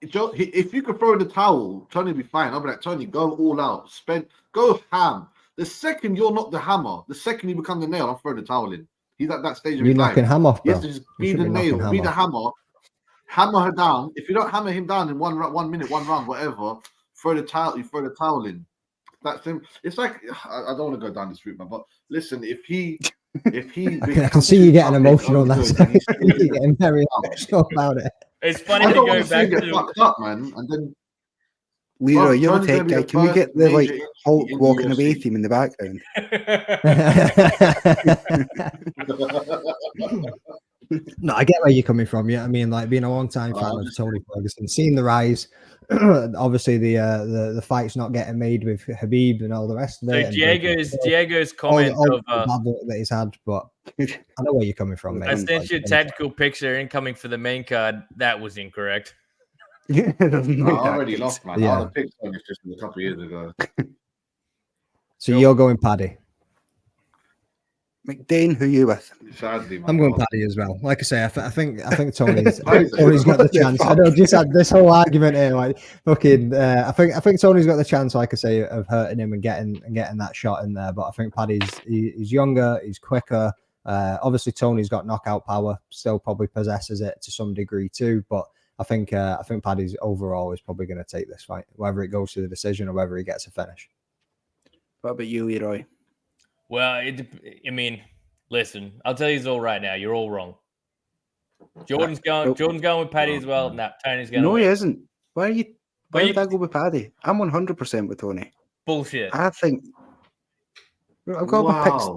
if you could throw in the towel, Tony would be fine. I'll be like, Tony, go all out, go ham. The second you're not the hammer, the second you become the nail, I'll throw the towel in. He's at that stage of his life. You're knocking ham off, bro. He has to just be the nail, be the hammer, hammer her down. If you don't hammer him down in 1 minute, 1 round, whatever, throw the towel in. That's him. It's like, I don't want to go down this route, man, but listen, if he I can see you getting emotional. You're getting very emotional about it. It's funny to go back to fucked up, man, and then Leroy, you're the tech guy. Can we get the like Hulk walking away theme in the background? No, I get where you're coming from. Yeah, I mean, like being a long time fan of Tony Ferguson, seeing the rise. Obviously, the fight's not getting made with Habib and all the rest of it. So Diego's comment of that he's had, but I know where you're coming from, mate. I sent you a tactical picture incoming for the main card. That was incorrect. I already lost, man. Yeah. All the picks on is just a couple of years ago. So you're going Paddy. McDane, who you with? Sadly, man. I'm going Paddy as well. Like I say, I think Tony's got the chance. I know, just had this whole argument here, like fucking. I think Tony's got the chance, like I say, of hurting him and getting that shot in there. But I think Paddy's he's younger, he's quicker. Obviously, Tony's got knockout power, still probably possesses it to some degree too. But I think Paddy's overall is probably going to take this fight, whether it goes to the decision or whether he gets a finish. What about you, Leroy? Well, I mean, listen, I'll tell you all right now. You're all wrong. Jordan's going with Paddy as well. No, Tony's going. No, he isn't. Why would I go with Paddy? I'm 100% with Tony. Bullshit. I think I've got my picks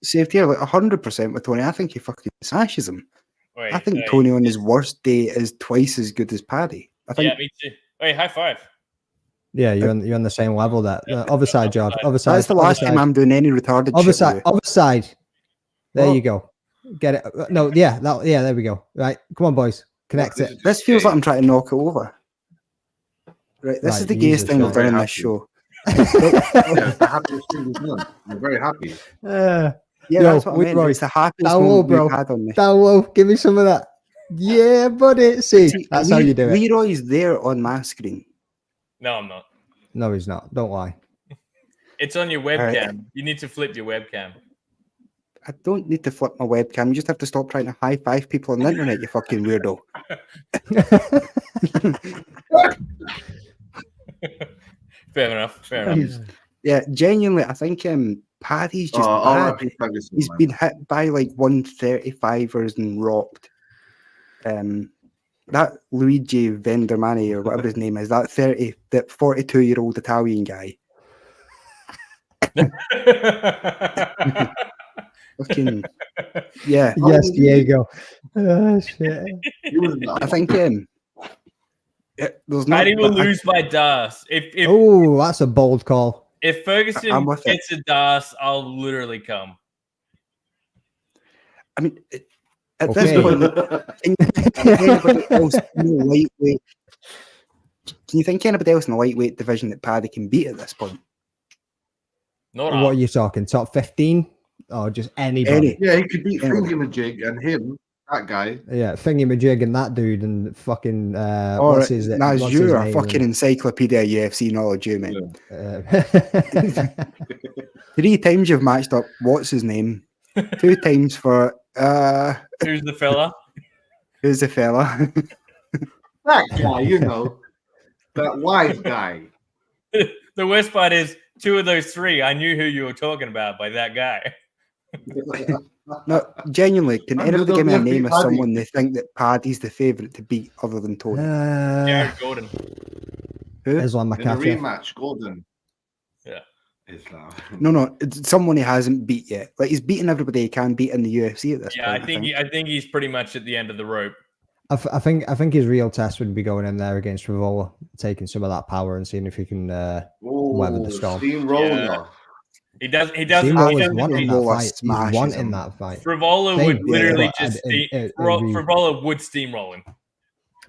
saved here, like 100% with Tony. I think he fucking smashes him. I think Tony on his worst day is twice as good as Paddy. I think. Yeah, me too. Wait, high five. Yeah, you're on the same level. That other side, George. Other side. That's the last time I'm doing any retarded. Other shit. Other side. There you go. Get it? No, yeah, there we go. Right, come on, boys, connect it. This feels like I'm trying to knock it over. Right, this is the gayest thing we've done in this show. It's the happiest thing we've done. I'm very happy. Yeah, that's what I meant. It's the happiest thing we've had on this. Down low, give me some of that. Yeah, buddy. See, that's how you do it. Leroy's there on my screen. No, I'm not. No, he's not. Don't lie. It's on your webcam. You need to flip your webcam. I don't need to flip my webcam. You just have to stop trying to high five people on the internet, you fucking weirdo. Fair enough. Yeah, genuinely, I think Paddy's just bad. He's been hit by like 135ers and rocked. That Luigi Vendermani or whatever his name is, that 42-year-old Italian guy. Fucking yeah. Yes, Diego. Oh shit. I think there's Paddy will lose by DAS. Oh, that's a bold call. If Ferguson gets a DAS, I'll literally come. I mean, at this point, can you think anybody else in the lightweight division that Paddy can beat at this point? Not what are you talking? Top 15 or just anybody? Yeah, he could beat Thingamajig and him, that guy. Yeah, Thingamajig and that dude and fucking what's his name? That's your fucking encyclopedia UFC knowledge, you man. Yeah. 3 times you've matched up. What's his name? 2 times for who's the fella? Who's the fella? That guy, you know, that wise guy. The worst part is 2 of those 3. I knew who you were talking about by that guy. No, genuinely, can anybody give me a name of someone they think that Paddy's the favourite to beat other than Tony? Jared Gordon. Who? Islam In a rematch, Gordon. Yeah. Islam. No, it's someone he hasn't beat yet. Like he's beaten everybody he can beat in the UFC at this point. I think he's pretty much at the end of the rope. I think his real test would be going in there against Rivola, taking some of that power and seeing if he can weather the storm. Steamroller. Yeah. He does. Steamroller's wanting that fight. He's wanting that fight. Frivola would literally Frivola would steamroll him.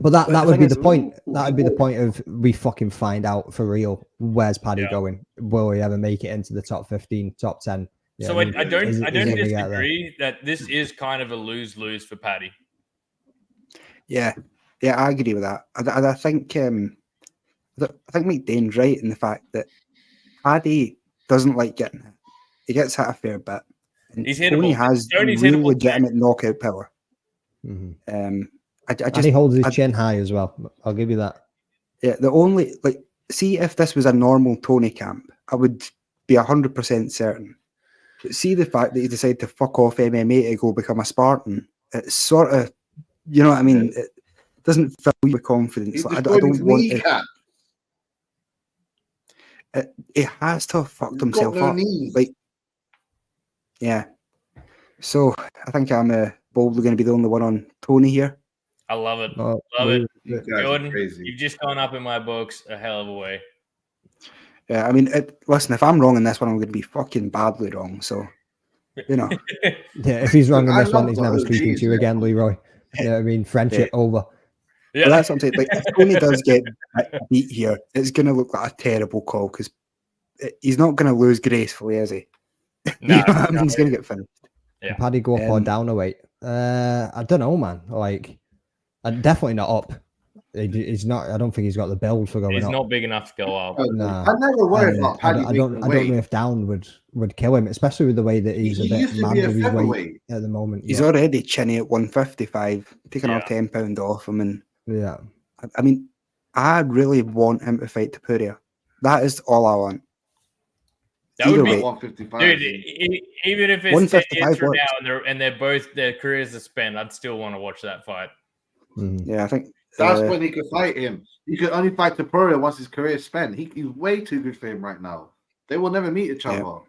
But that the would thing be is- the point. That would be the point of we fucking find out for real. Where's Paddy going? Will he ever make it into the top 15, top 10? Yeah, So I don't is he gonna get there? disagree that this is kind of a lose-lose for Paddy. Yeah, I agree with that. I think McDane's right in the fact that Paddy doesn't like getting hit. He gets hit a fair bit. And He's Tony hittable. has Tony's real hittable legitimate knockout power. Mhm. And And he holds his chin high as well. I'll give you that. Yeah, the only see if this was a normal Tony camp, I would be 100% certain. But see the fact that he decided to fuck off MMA to go become a Spartan. It's sort of, you know what I mean. It doesn't fill you with confidence. He's Like, I destroyed his don't want it. kneecap. He has to have fucked He's himself got no up. knees. Like, yeah. So I think I'm boldly going to be the only one on Tony here. I love it. Oh, Love it. You guys are Jordan, crazy. you've just gone up in my books a hell of a way. Yeah, I mean, listen, if I'm wrong in this one, I'm going to be fucking badly wrong. So, you know, Yeah, if he's wrong in I this one, love he's the never speaking OGs, to you again, Leroy. Yeah, I mean, friendship over. Yeah. but that's what I'm saying. Like, if Tony does get beat here, it's going to look like a terrible call because he's not going to lose gracefully, is he? No, You know what I mean? He's going to get finished. Yeah. Can Paddy go up or down a weight? I don't know, man. Like, definitely not up. He's not. I don't think he's got the build for going He's up. not big enough to go up. Nah. I never worry And about Paddy. I don't know if down would kill him, especially with the way that he's He a bit used to mad be a with his weight featherweight. at the moment. He's Yeah. already chinny at 155, taking off Yeah. £10 off him. And Yeah. I mean, I really want him to fight Tapuria. That is all I want. That would Either be, way. 155. dude. Even if it's 10 155 years from works. now and they're both their careers are spent, I'd still want to watch that fight. Mhm. Yeah, I think That's when he could fight him. He could only fight Tapuria once his career is spent. He's way too good for him right now. They will never meet each Yeah. other.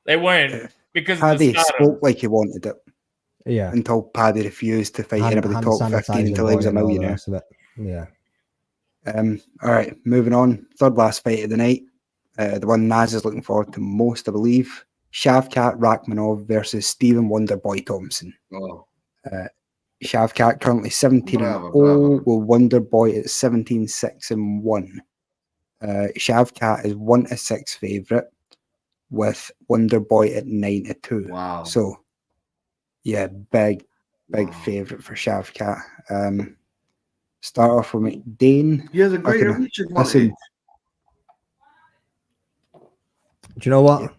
They won't because of Paddy the stardom. spoke like he wanted it Yeah. until Paddy refused to fight anybody Hand top 15 sanitizer until he was a boy and all the millionaire. rest of it. Yeah. All right, moving on. Third last fight of the night. The one Naz is looking forward to most, I believe. Shavkat Rakhmonov versus Stephen Wonderboy Thompson. Oh, Shavkat currently 17 Bravo, and bravo. 0, with Wonderboy at 17-6 and 1. Shavkat is 1-6 favourite, with Wonderboy at 9-2. wow. So, yeah, big Wow. favourite for Shavkat. Start off with McDane. He has a greater Okay, reach listen. advantage. Do you know what? Yeah.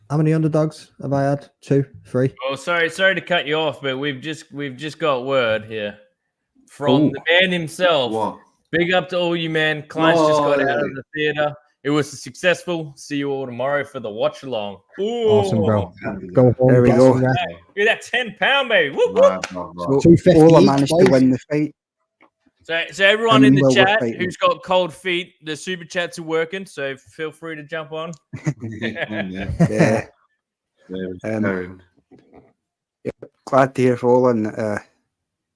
How many underdogs have I had? 2, 3? Oh, sorry to cut you off, but we've just got word here from Ooh. the man himself. What? Big up to all you, man. Clients just got out No. of the theater. It was successful. See you all tomorrow for the watch along. Awesome, bro. Can't Go home. There we get go. some rest. Look at that £10, baby. Whoop, whoop. Right, bro, bro. So 250 Ola each, managed to boys. win the fight. So everyone in the Well, we're chat fighting. who's got cold feet, the super chats are working. So feel free to jump on. Yeah. Yeah. Aaron. Glad to hear for Ola. And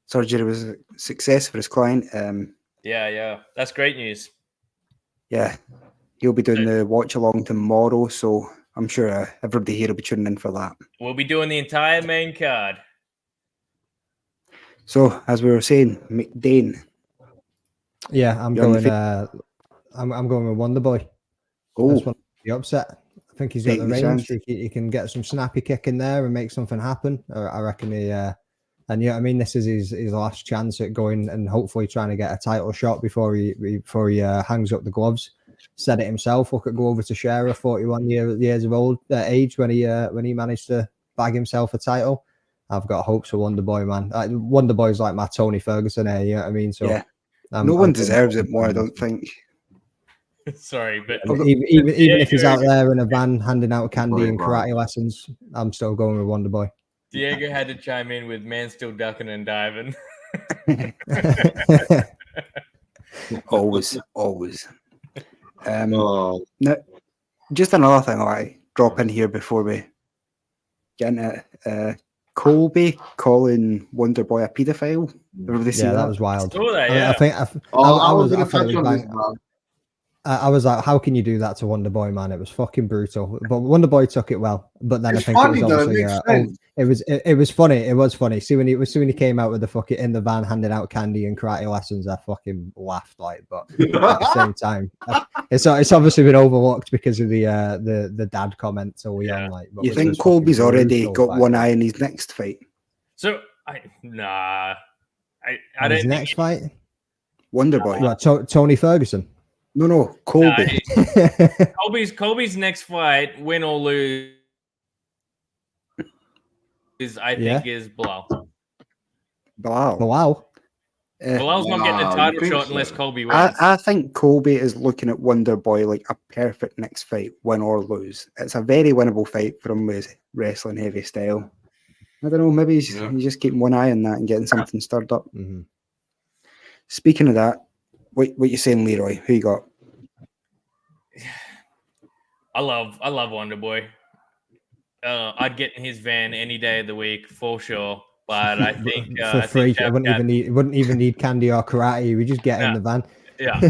surgery was a success for his client. Yeah. That's great news. Yeah, he'll be doing the watch along tomorrow. So I'm sure everybody here will be tuning in for that. We'll be doing the entire main card. So as we were saying, McDane. Yeah, I'm You're on going. the I'm going with Wonderboy. This Oh, one, the upset. I think he's got the Take the range. chance. He can get some snappy kick in there and make something happen. I reckon he. And yeah, I mean, this is his last chance at going and hopefully trying to get a title shot before he hangs up the gloves. Said it himself. Look at go over to Scherer, 41 years of age when he managed to bag himself a title. I've got hopes for Wonderboy, man. Wonderboy's like my Tony Ferguson here. You know what I mean? So yeah. I'm No one going deserves it Wonderboy. more, I don't think. Sorry, but Even if he's Diego- out there in a van handing out candy and Right. karate lessons, I'm still going with Wonderboy. Diego had to chime in with man still ducking and diving. Always. Oh, Now, just another thing I drop in here before we get into it. Colby calling Wonderboy a paedophile. Everybody see Yeah, that that? was wild. Saw that, I mean, yeah. I think I I was was going I to thought it touch was on this, bang. man. I was like, how can you do that to Wonderboy, man? It was fucking brutal. But Wonderboy took it well. But then It's I think funny it was though, obviously it makes sense. it was funny. It was funny. See when he came out with the fucking in the van handing out candy and karate lessons, I fucking laughed like. But at the same time, it's obviously been overlooked because of the dad comment. So we on like. You think Colby's already got one eye in his next fight? So I don't His think next fight? Wonderboy. What, Tony Ferguson? No, Colby. Colby's next fight, win or lose, I think is Bilal. Bilal. Bilal's not getting a Wow, title you shot think unless so? Colby wins. I think Colby is looking at Wonderboy like a perfect next fight, win or lose. It's a very winnable fight for him with his wrestling heavy style. I don't know, maybe he's just keeping one eye on that and getting something stirred up. Mm-hmm. Speaking of that, what you saying, Leroy? Who you got? I love Wonderboy. I'd get in his van any day of the week for sure. But I think for free, I wouldn't even need candy or karate. We just get in the van. Yeah,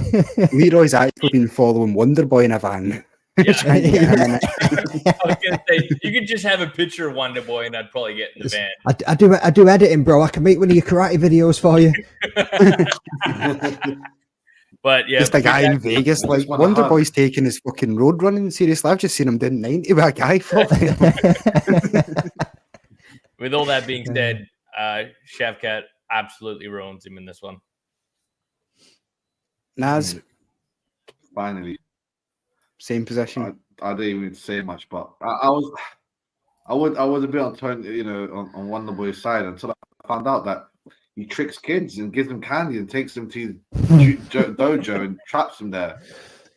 Leroy's actually been following Wonderboy in a van. Yeah. Trying to get him in it. I was gonna say you could just have a picture of Wonderboy and I'd probably get in the van. I do editing, bro. I can make one of your karate videos for you. But yeah, Just a guy in Vegas, like Wonderboy's taking his fucking road running. Seriously, I've just seen him doing 90 with a guy. With all that being said, Shavkat absolutely ruins him in this one. Naz, Finally, same position. I didn't even say much, but I was a bit on Tony, on Wonderboy's side until I found out that he tricks kids and gives them candy and takes them to his dojo and traps them there.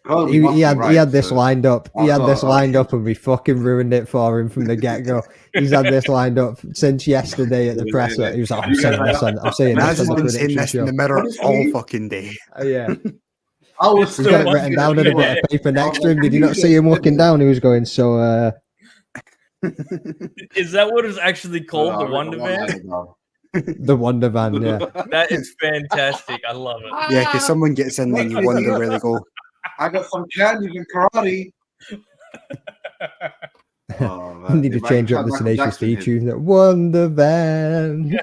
He had this lined up. He had this lined up, and we fucking ruined it for him from the get go. He's had this lined up since yesterday at the presser. He was like, "I'm saying this on the prediction show." In the mirror all fucking day. Yeah. I was He's got it written down in a bit of paper next to him. Did you not see him walking down? He was going, so Is that what it's actually called? The Wonder Van? The Wonder Van, yeah. That is fantastic. I love it. Yeah, because someone gets in and you wonder where they go. I got some candy and karate. I need to change up the Tenacious D tune. Wonder Van.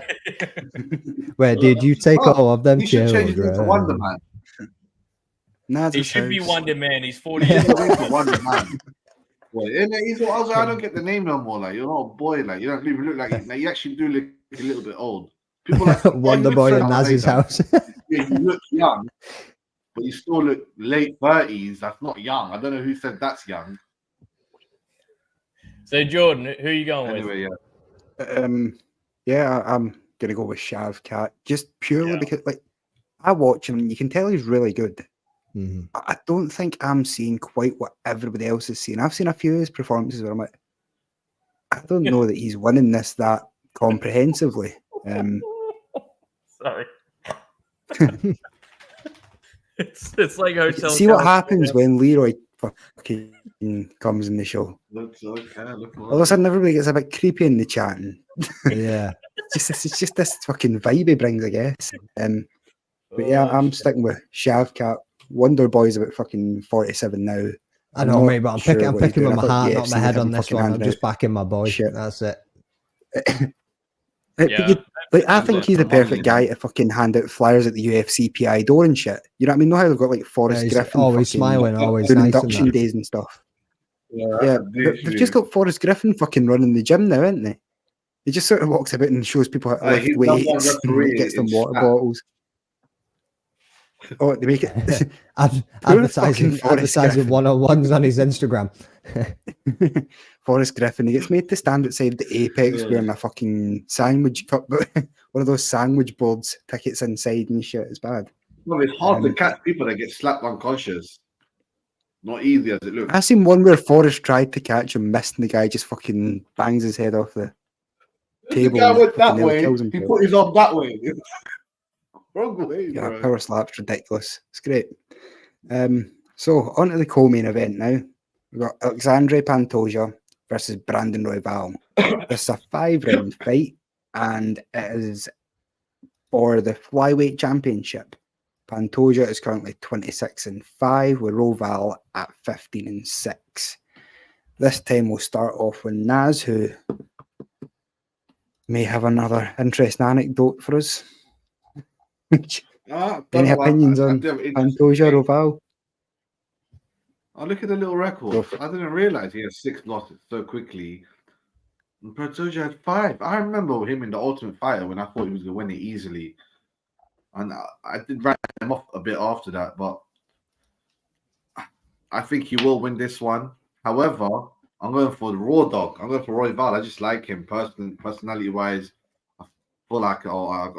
Where did you take all of them children? Change it to Wonder Man. He should be Wonder Man. He's 40 years old. Wonder Man. I don't get the name no more. Like, you're not a boy. Like, you don't even look like you actually do look a little bit old. People like Wonder Boy in Naz's house. Yeah, you look young, but you still look late 30s. That's not young. I don't know who said that's young. So Jordan, who are you going with? I'm gonna go with Shavkat, just purely because I watch him and you can tell he's really good. Mm-hmm. I don't think I'm seeing quite what everybody else is seeing. I've seen a few of his performances where I'm like, I don't know that he's winning this that comprehensively. Sorry. it's like Hotel. See what happens when Leroy fucking comes in the show. All of a sudden, everybody gets a bit creepy in the chatting. Yeah, it's just this fucking vibe he brings, I guess. But yeah, I'm sticking with Shavkat. Wonder Boy's about fucking 47 now. I know, mate, but I'm picking with my heart, not my head on this one. I'm just backing my boy. Shit. That's it. I think he's the perfect guy to fucking hand out flyers at the UFC PI door and shit. You know what I mean? Know how they've got like Forrest Griffin always smiling, always doing nice induction days and stuff. Yeah, they've just got Forrest Griffin fucking running the gym now, haven't they? He just sort of walks about and shows people how to lift weights and gets them water bottles. Oh, they make it advertising 101s on his Instagram. Forrest Griffin, he gets made to stand outside the Apex wearing a fucking sandwich cup, one of those sandwich boards, tickets inside and shit. It's bad. Well, it's hard to catch people that get slapped unconscious. Not easy as it looks. I seen one where Forrest tried to catch him, missed, and the guy just fucking bangs his head off the table. The guy went that way. He put his arm that way. Wrong way, yeah, power slap's ridiculous. It's great. So on to the co-main event now. We've got Alexandre Pantoja versus Brandon Royval. This is a 5-round fight, and it is for the flyweight championship. Pantoja is currently 26-5, with Roval at 15-6. This time we'll start off with Naz, who may have another interesting anecdote for us. Any opinions on Pantoja, Roval? I look at the little record. I didn't realize he had 6 losses so quickly. And Pantoja had 5. I remember him in the Ultimate Fighter when I thought he was going to win it easily. And I did write him off a bit after that, but I think he will win this one. However, I'm going for the Raw Dog. I'm going for Royval. I just like him personality-wise. I feel like I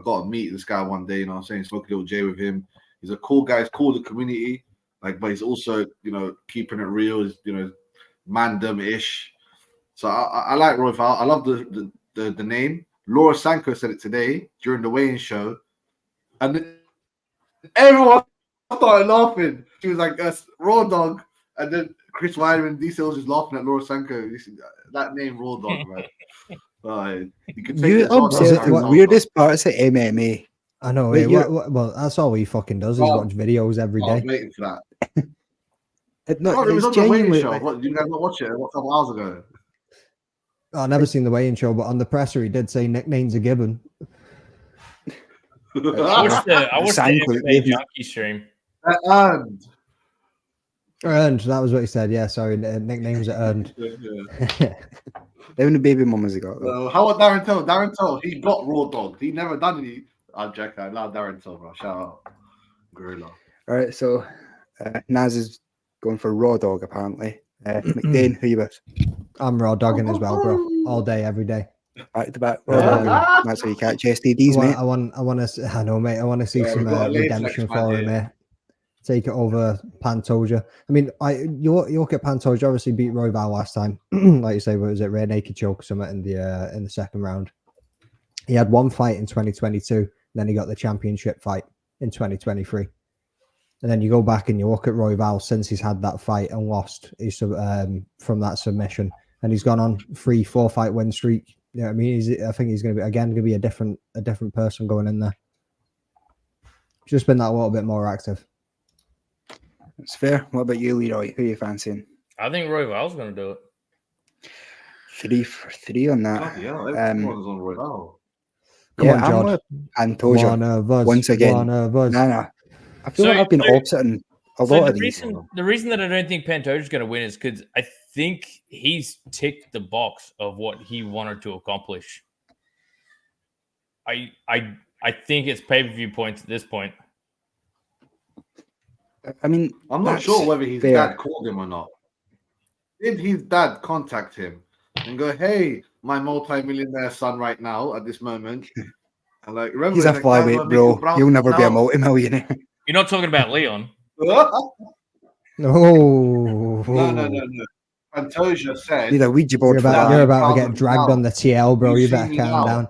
got to meet this guy one day. You know what I'm saying? Smoke a little J with him. He's a cool guy. He's cool to the community. But he's also, keeping it real. He's, mandem-ish. So I like Royval. I love the name. Laura Sanko said it today during the weigh-in show. And everyone started laughing. She was like, Raw Dog. And then Chris Weidman and DC was just laughing at Laura Sanko. That name, Raw Dog, man. You could take the weirdest parts of MMA. I know. Well, that's all he fucking does is watch videos every day. I was waiting for that. It was on the weigh-in show. What, did you guys not watch it? What, a couple hours ago? I've never seen the weigh-in show, but on the presser he did say nicknames are given. I watched the MMA Junkie stream. Earned, that was what he said. Yeah, sorry, nicknames are earned. Even the baby mamas got how about Darren Till? Darren Till, he got Raw Dog. He never done any. I'm joking. I love Darren Till, bro. Shout out, Gorilla. All right, so Naz is going for Raw Dog apparently. McDane, who you with? I'm Raw Dogging as well, bro. All day, every day. Back to back. That's how you catch STDs, mate. I want to. I know, mate. I want to see some redemption for him, mate. Take it over Pantoja. I mean, you look at Pantoja. Obviously, beat Royval last time. Like you say, was it rear naked choke or something in the second round? He had one fight in 2022. Then he got the championship fight in 2023. And then you go back and you look at Royval since he's had that fight and lost from that submission, and he's gone on 3-4 fight win streak. Yeah, I mean, I think he's going to be a different person going in there. Just been that little bit more active. That's fair. What about you, Leroy? Who are you fancying? I think Royval's going to do it. 3 for 3 on that. Everyone's on Royval. Come on, I'm with Pantoja once again. No. I feel like I've been opposite in a lot of these. The reason that I don't think Pantoja's going to win is because I think he's ticked the box of what he wanted to accomplish. I think it's pay-per-view points at this point. I mean, I'm not sure whether his dad called him or not. Did his dad contact him and go, "Hey, my multi-millionaire son, right now at this moment"? And like, remember, he's a flyweight, bro. You'll never be a multi-millionaire. You're not talking about Leon. No. Pantoja said, "Need a Ouija board." You're about to get dragged on the TL, bro. You better calm down.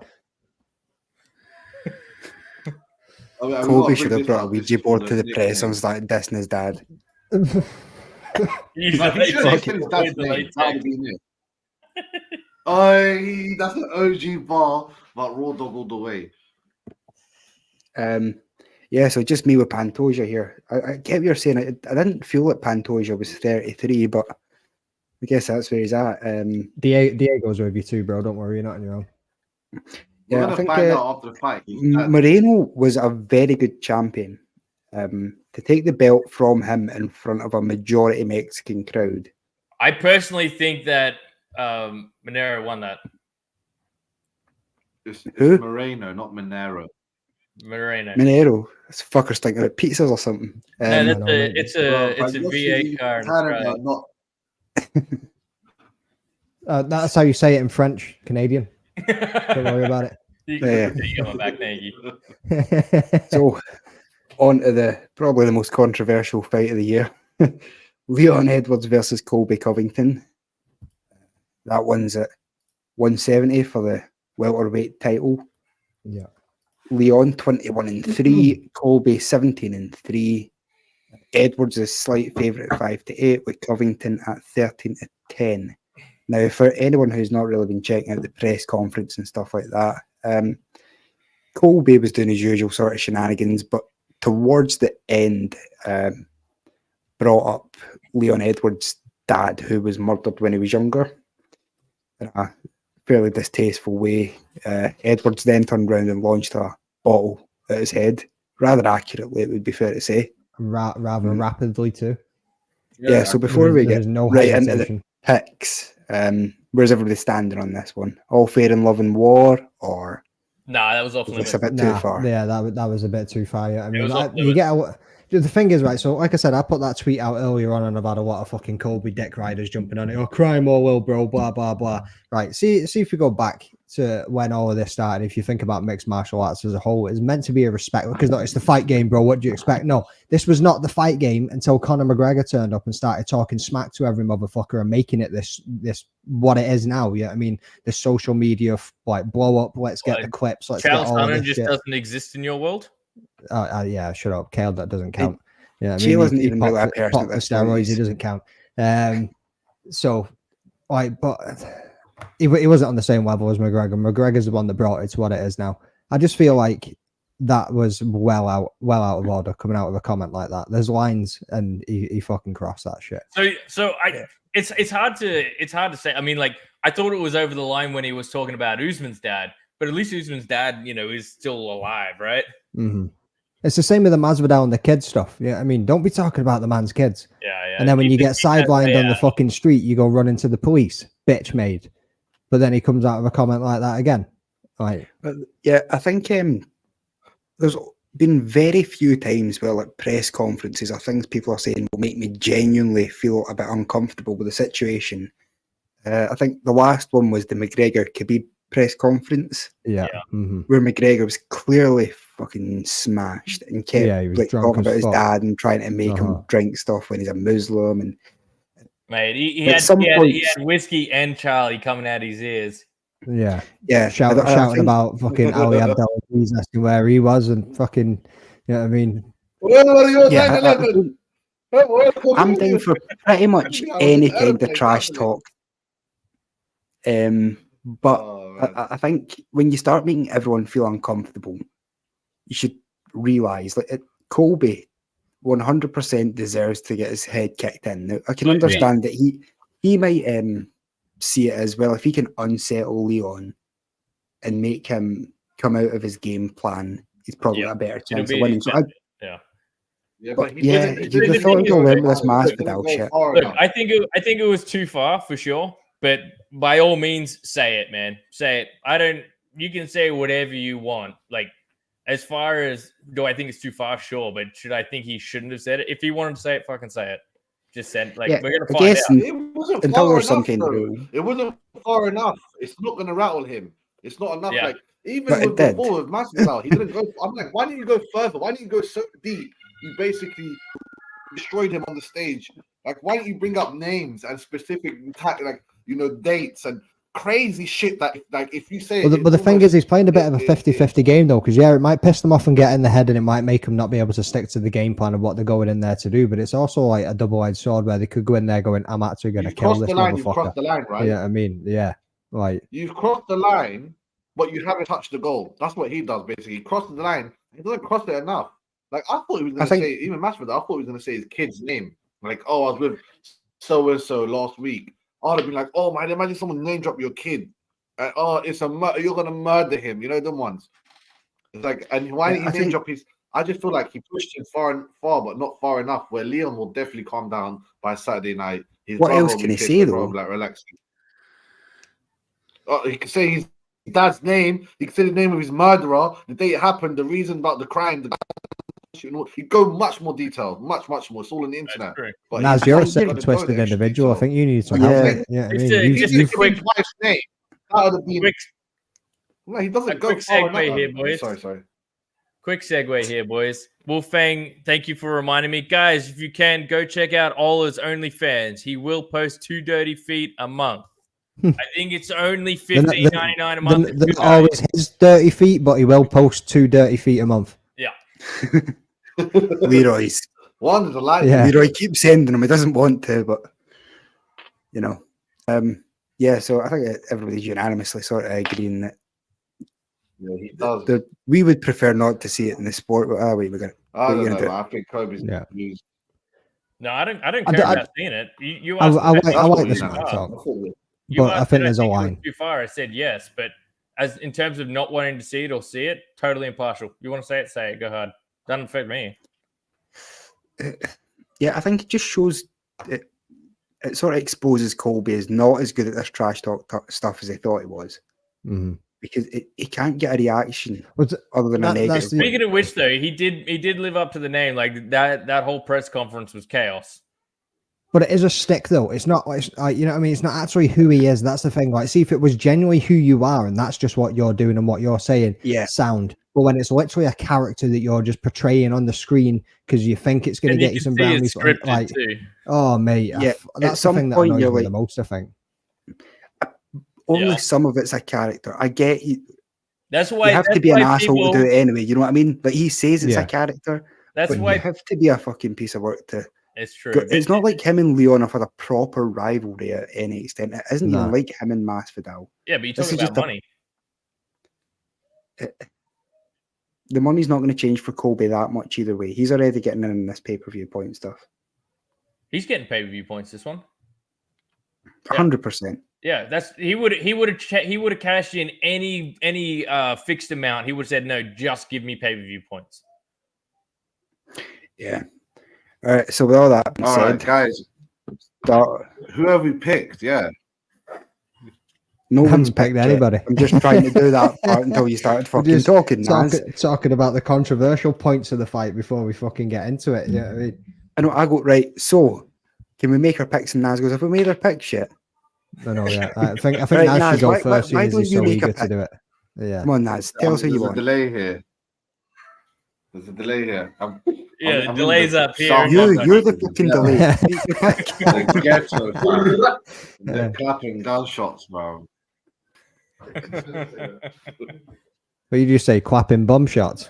Colby should have brought a Ouija board to the press and started dissing his dad. That's an OG bar, but Raw Dog all the way. Yeah, so just me with Pantoja here. I get what you're saying. I didn't feel that Pantoja was 33, but I guess that's where he's at. Diego's with you too, bro. Don't worry, you're not on your own. Yeah, I think find out after the fight. Moreno was a very good champion. To take the belt from him in front of a majority Mexican crowd. I personally think that Monero won that. It's Moreno, not Monero. Monero. This fucker's thinking about pizzas or something. It's a V8 car. That's how you say it in French, Canadian. Don't worry about it. Back, thank you. So, on to probably the most controversial fight of the year. Leon Edwards versus Colby Covington. That one's at 170 for the welterweight title. Yeah. Leon 21-3, Colby 17-3. Edwards is slight favourite at 5-8, with Covington at 13-10. Now, for anyone who's not really been checking out the press conference and stuff like that, Colby was doing his usual sort of shenanigans, but towards the end, brought up Leon Edwards' dad, who was murdered when he was younger, in a fairly distasteful way. Edwards then turned around and launched a bottle at his head, rather accurately, it would be fair to say. Rather rapidly too. Yeah, so before we get no right into the hesitation. picks, where's everybody standing on this one? All fair in love and war, or Nah, that was off is limits. this a bit too far? Yeah, that was a bit too far. Yeah, I mean, was off you get the thing is, right, so like I said, I put that tweet out earlier on and I've had a lot of fucking Colby dick riders jumping on it. Oh, cry more, will, bro, blah, blah, blah. Right, see if we go back to when all of this started, if you think about mixed martial arts as a whole, it's meant to be a respect, because no, it's the fight game, bro. What do you expect? No, this was not the fight game until Conor McGregor turned up and started talking smack to every motherfucker and making it this what it is now. Yeah, I mean, the social media like blow up. Let's get the clips. Let's Charles get all Hunter of this just shit. doesn't exist in your world. Yeah, shut up, Kale. That doesn't count. Yeah, I She mean, wasn't even really a popped person at the this steroids. point. He doesn't count. So, like, but he wasn't on the same level as McGregor. McGregor's the one that brought it to what it is now. I just feel like that was well out of order coming out with a comment like that. There's lines, and he fucking crossed that shit. It's hard to say. I mean, like, I thought it was over the line when he was talking about Usman's dad, but at least Usman's dad, is still alive, right? Mm-hmm. It's the same with the Masvidal and the kids stuff. Yeah, I mean, don't be talking about the man's kids. Yeah. And then when you get sidelined on the fucking street, you go run into the police, bitch made. But then he comes out with a comment like that again. Like, yeah, I think there's been very few times where like press conferences or things people are saying will make me genuinely feel a bit uncomfortable with the situation. I think the last one was the McGregor-Khabib press conference. Yeah. Mm-hmm. Where McGregor was clearly fucking smashed and kept he was like drunk talking as about his fuck. dad and trying to make him drink stuff when he's a Muslim. And mate, he at had some point, whiskey and Charlie coming out his ears. Yeah. I Shouting think, about fucking Ali Abdelaziz, asking where he was and fucking, you know what I mean? I'm down for pretty much any kind of trash talk. But I think when you start making everyone feel uncomfortable, you should realise that Colby 100% deserves to get his head kicked in. Now, I can understand that he might see it as well. If he can unsettle Leon and make him come out of his game plan, he's probably a better chance of winning. So Yeah, but he yeah, didn't- you thought he'd go in with this Look, Masvidal shit. Look, I think it was too far for sure. But by all means, say it, man. Say it. You can say whatever you want. Like, as far as do I think it's too far? Sure, but should I think he shouldn't have said it? If he wanted to say it, fucking say it. Just said like we're gonna find out. It wasn't until far there's some enough, kind of bro. rule. It wasn't far enough. It's not going to rattle him. It's not enough. Yeah. Like even But it with did. before with Masvidal, he didn't go. I'm like, why didn't you go further? Why didn't you go so deep? You basically destroyed him on the stage. Like, why don't you bring up names and specific dates and crazy shit that like if you say But the thing is, he's playing a bit of a 50-50 game though, because it might piss them off and get in the head, and it might make them not be able to stick to the game plan of what they're going in there to do. But it's also like a double-edged sword where they could go in there going, "I'm actually going to kill this motherfucker." You've crossed the line, right? Yeah, I mean, yeah, like you've crossed the line, but you haven't touched the goal. That's what he does basically. He crosses the line. He doesn't cross it enough. Like I thought he was going to say, even Masvidal, I thought he was going to say his kid's name. Like, oh, I was with so and so last week. I'd have been like, oh man, imagine someone name drop your kid. It's you're gonna murder him. You know them ones. It's like, and why didn't he name drop his? I just feel like he pushed him far, but not far enough. Where Leon will definitely calm down by Saturday night. What else can he say though? Like relaxing. He can say his dad's name. He can say the name of his murderer, the day it happened, the reason about the crime. He'd go much more detailed, much more. It's all on the internet. But Naz, you're a sick and twisted individual. I think you need some help. Yeah, I mean, just a quick wife's name. No, he doesn't go quick far segue enough. here, boys. Sorry. Quick segue here, boys. Fang, thank you for reminding me. Guys, if you can, go check out Ola's OnlyFans. He will post 2 dirty feet a month. I think it's only $15.99 a month. They're not always his dirty feet, but he will post 2 dirty feet a month. Yeah. Leroy's. One is a lie. Yeah. Leroy keeps sending them. He doesn't want to, but yeah. So I think everybody's unanimously sort of agreeing that Yeah, he does. we would prefer not to see it in the sport. But we're gonna I What are don't you know. gonna do? Man. I think Kobe's Yeah. lose. No, I don't I care d- I- about seeing it. You I asked me that like That's what the we smack know. talk, That's what we- You but I asked think did there's a it was line. too far. I said yes, but as in terms of not wanting to see it or see it, totally impartial. You want to say it, say it. Go ahead. Doesn't affect me. Yeah, I think it just shows it. It sort of exposes Colby as not as good at this trash talk stuff as they thought he was, Mhm. because he can't get a reaction Well, th- other than a that's negative. the- one. Speaking of which, though, he did live up to the name. Like that whole press conference was chaos. But it is a stick, though. It's not like, you know what I mean? It's not actually who he is. That's the thing. Like, see, if it was genuinely who you are and that's just what you're doing and what you're saying, Yeah. sound. But when it's literally a character that you're just portraying on the screen because you think it's going to And get you some brownies, scripted like, too. oh, mate, Yeah, that's at the some thing that point annoys you're me like- the most, I think. Only Yeah. some of it's a character. I get you. That's why You have to that's be an why asshole people- to do it anyway. You know what I mean? Like he says it's Yeah. a character, That's but why you have to be a fucking piece of work to. it's true. It's not like him and Leon have had a proper rivalry at any extent. It isn't No. even like him and Masvidal. Yeah, but you're This talking is about just a- money. The money's not going to change for Colby that much either way. He's already getting in this pay-per-view point stuff. He's getting pay-per-view points this one. Yeah. 100%. Yeah, that's he would have cashed in any fixed amount. He would have said no, just give me pay-per-view points. Yeah. All right. So with all that being All right, said, guys. that- Who have we picked? Yeah. no I one's haven't picked picked it. anybody. I'm just trying to do that part until you started We're fucking just talking, Naz. talking about the controversial points of the fight before we fucking get into it. Yeah, I mean, I know. I go right. So, can we make our picks? And Naz goes, "Have we made our picks yet?" no, yeah. I think Right, Naz Naz, should go why first. don't He's you so make a eager to pick? do it. Yeah. Come on, Naz. Tell us who you There's a want. delay here. There's a delay here. Yeah, the I'm delay's in the up here. sound You're effect. the fucking Yeah. delay. Make your pick. The ghetto, fam. Yeah. They're clapping gunshots, bro. What you just say? Clapping bum shots.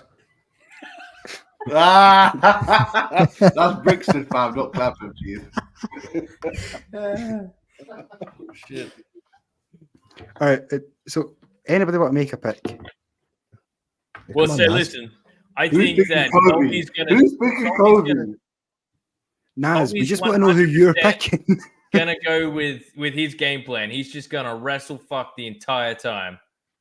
Ah! That's Brixton, fam, not clapping, please. Shit. All right. So, anybody want to make a pick? Well, Come on, so Naz. listen, I Who's think picking that Kobe? Colby's gonna Who's picking Kobe? Naz, we Colby's just want to know who you're 100% picking. gonna go with his game plan. He's just gonna wrestle fuck the entire time,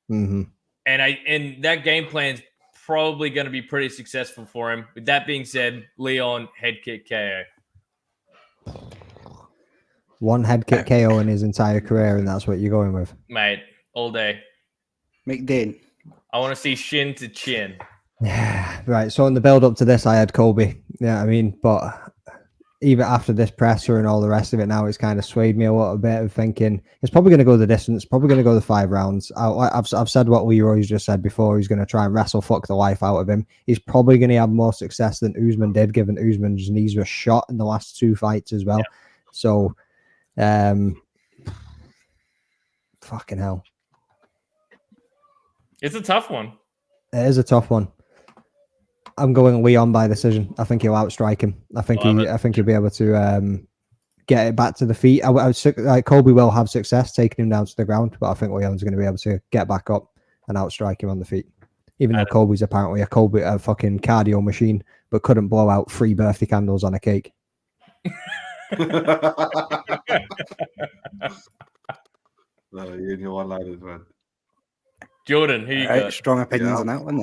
Mhm. and that game plan's probably gonna be pretty successful for him. With that being said, Leon head kick KO. One head kick KO in his entire career, and that's what you're going with. Mate, all day. McDane. I want to see shin to chin. Yeah, right. So in the build up to this, I had Colby. Yeah, I mean, but even after this presser and all the rest of it, now it's kind of swayed me a little bit of thinking it's probably going to go the distance, probably going to go the 5 rounds. I've said what Leroy's just said before. He's going to try and wrestle fuck the life out of him. He's probably going to have more success than Usman did, given Usman's knees were shot in the last 2 fights as well. Yeah. So, fucking hell. It's a tough one. It is a tough one. I'm going Leon by decision. I think he'll outstrike him. I think he'll be able to get it back to the feet. Colby will have success taking him down to the ground, but I think Leon's going to be able to get back up and outstrike him on the feet. Even though Colby's apparently a fucking cardio machine, but couldn't blow out 3 birthday candles on a cake. No, you and your one-liners, man. Jordan, who you All right, got? strong opinions Yeah. on that one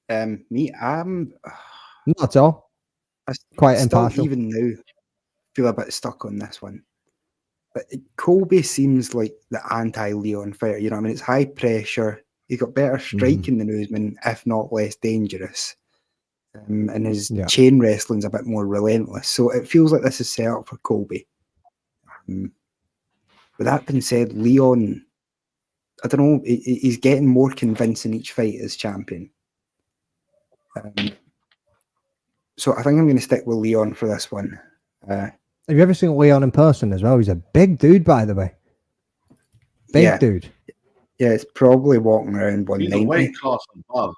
then. Me, I'm Not at all. Quite still impartial. even now feel a bit stuck on this one. But Colby seems like the anti-Leon fighter. You know what I mean? It's high pressure. He's got better striking than Usman, if not less dangerous. And his chain wrestling's a bit more relentless. So it feels like this is set up for Colby. With that being said, Leon, I don't know, he's getting more convincing each fight as champion. So I think I'm going to stick with Leon for this one. Have you ever seen Leon in person as well? He's a big dude, by the way. Big dude. Yeah, it's probably walking around He's 190. a weight class above.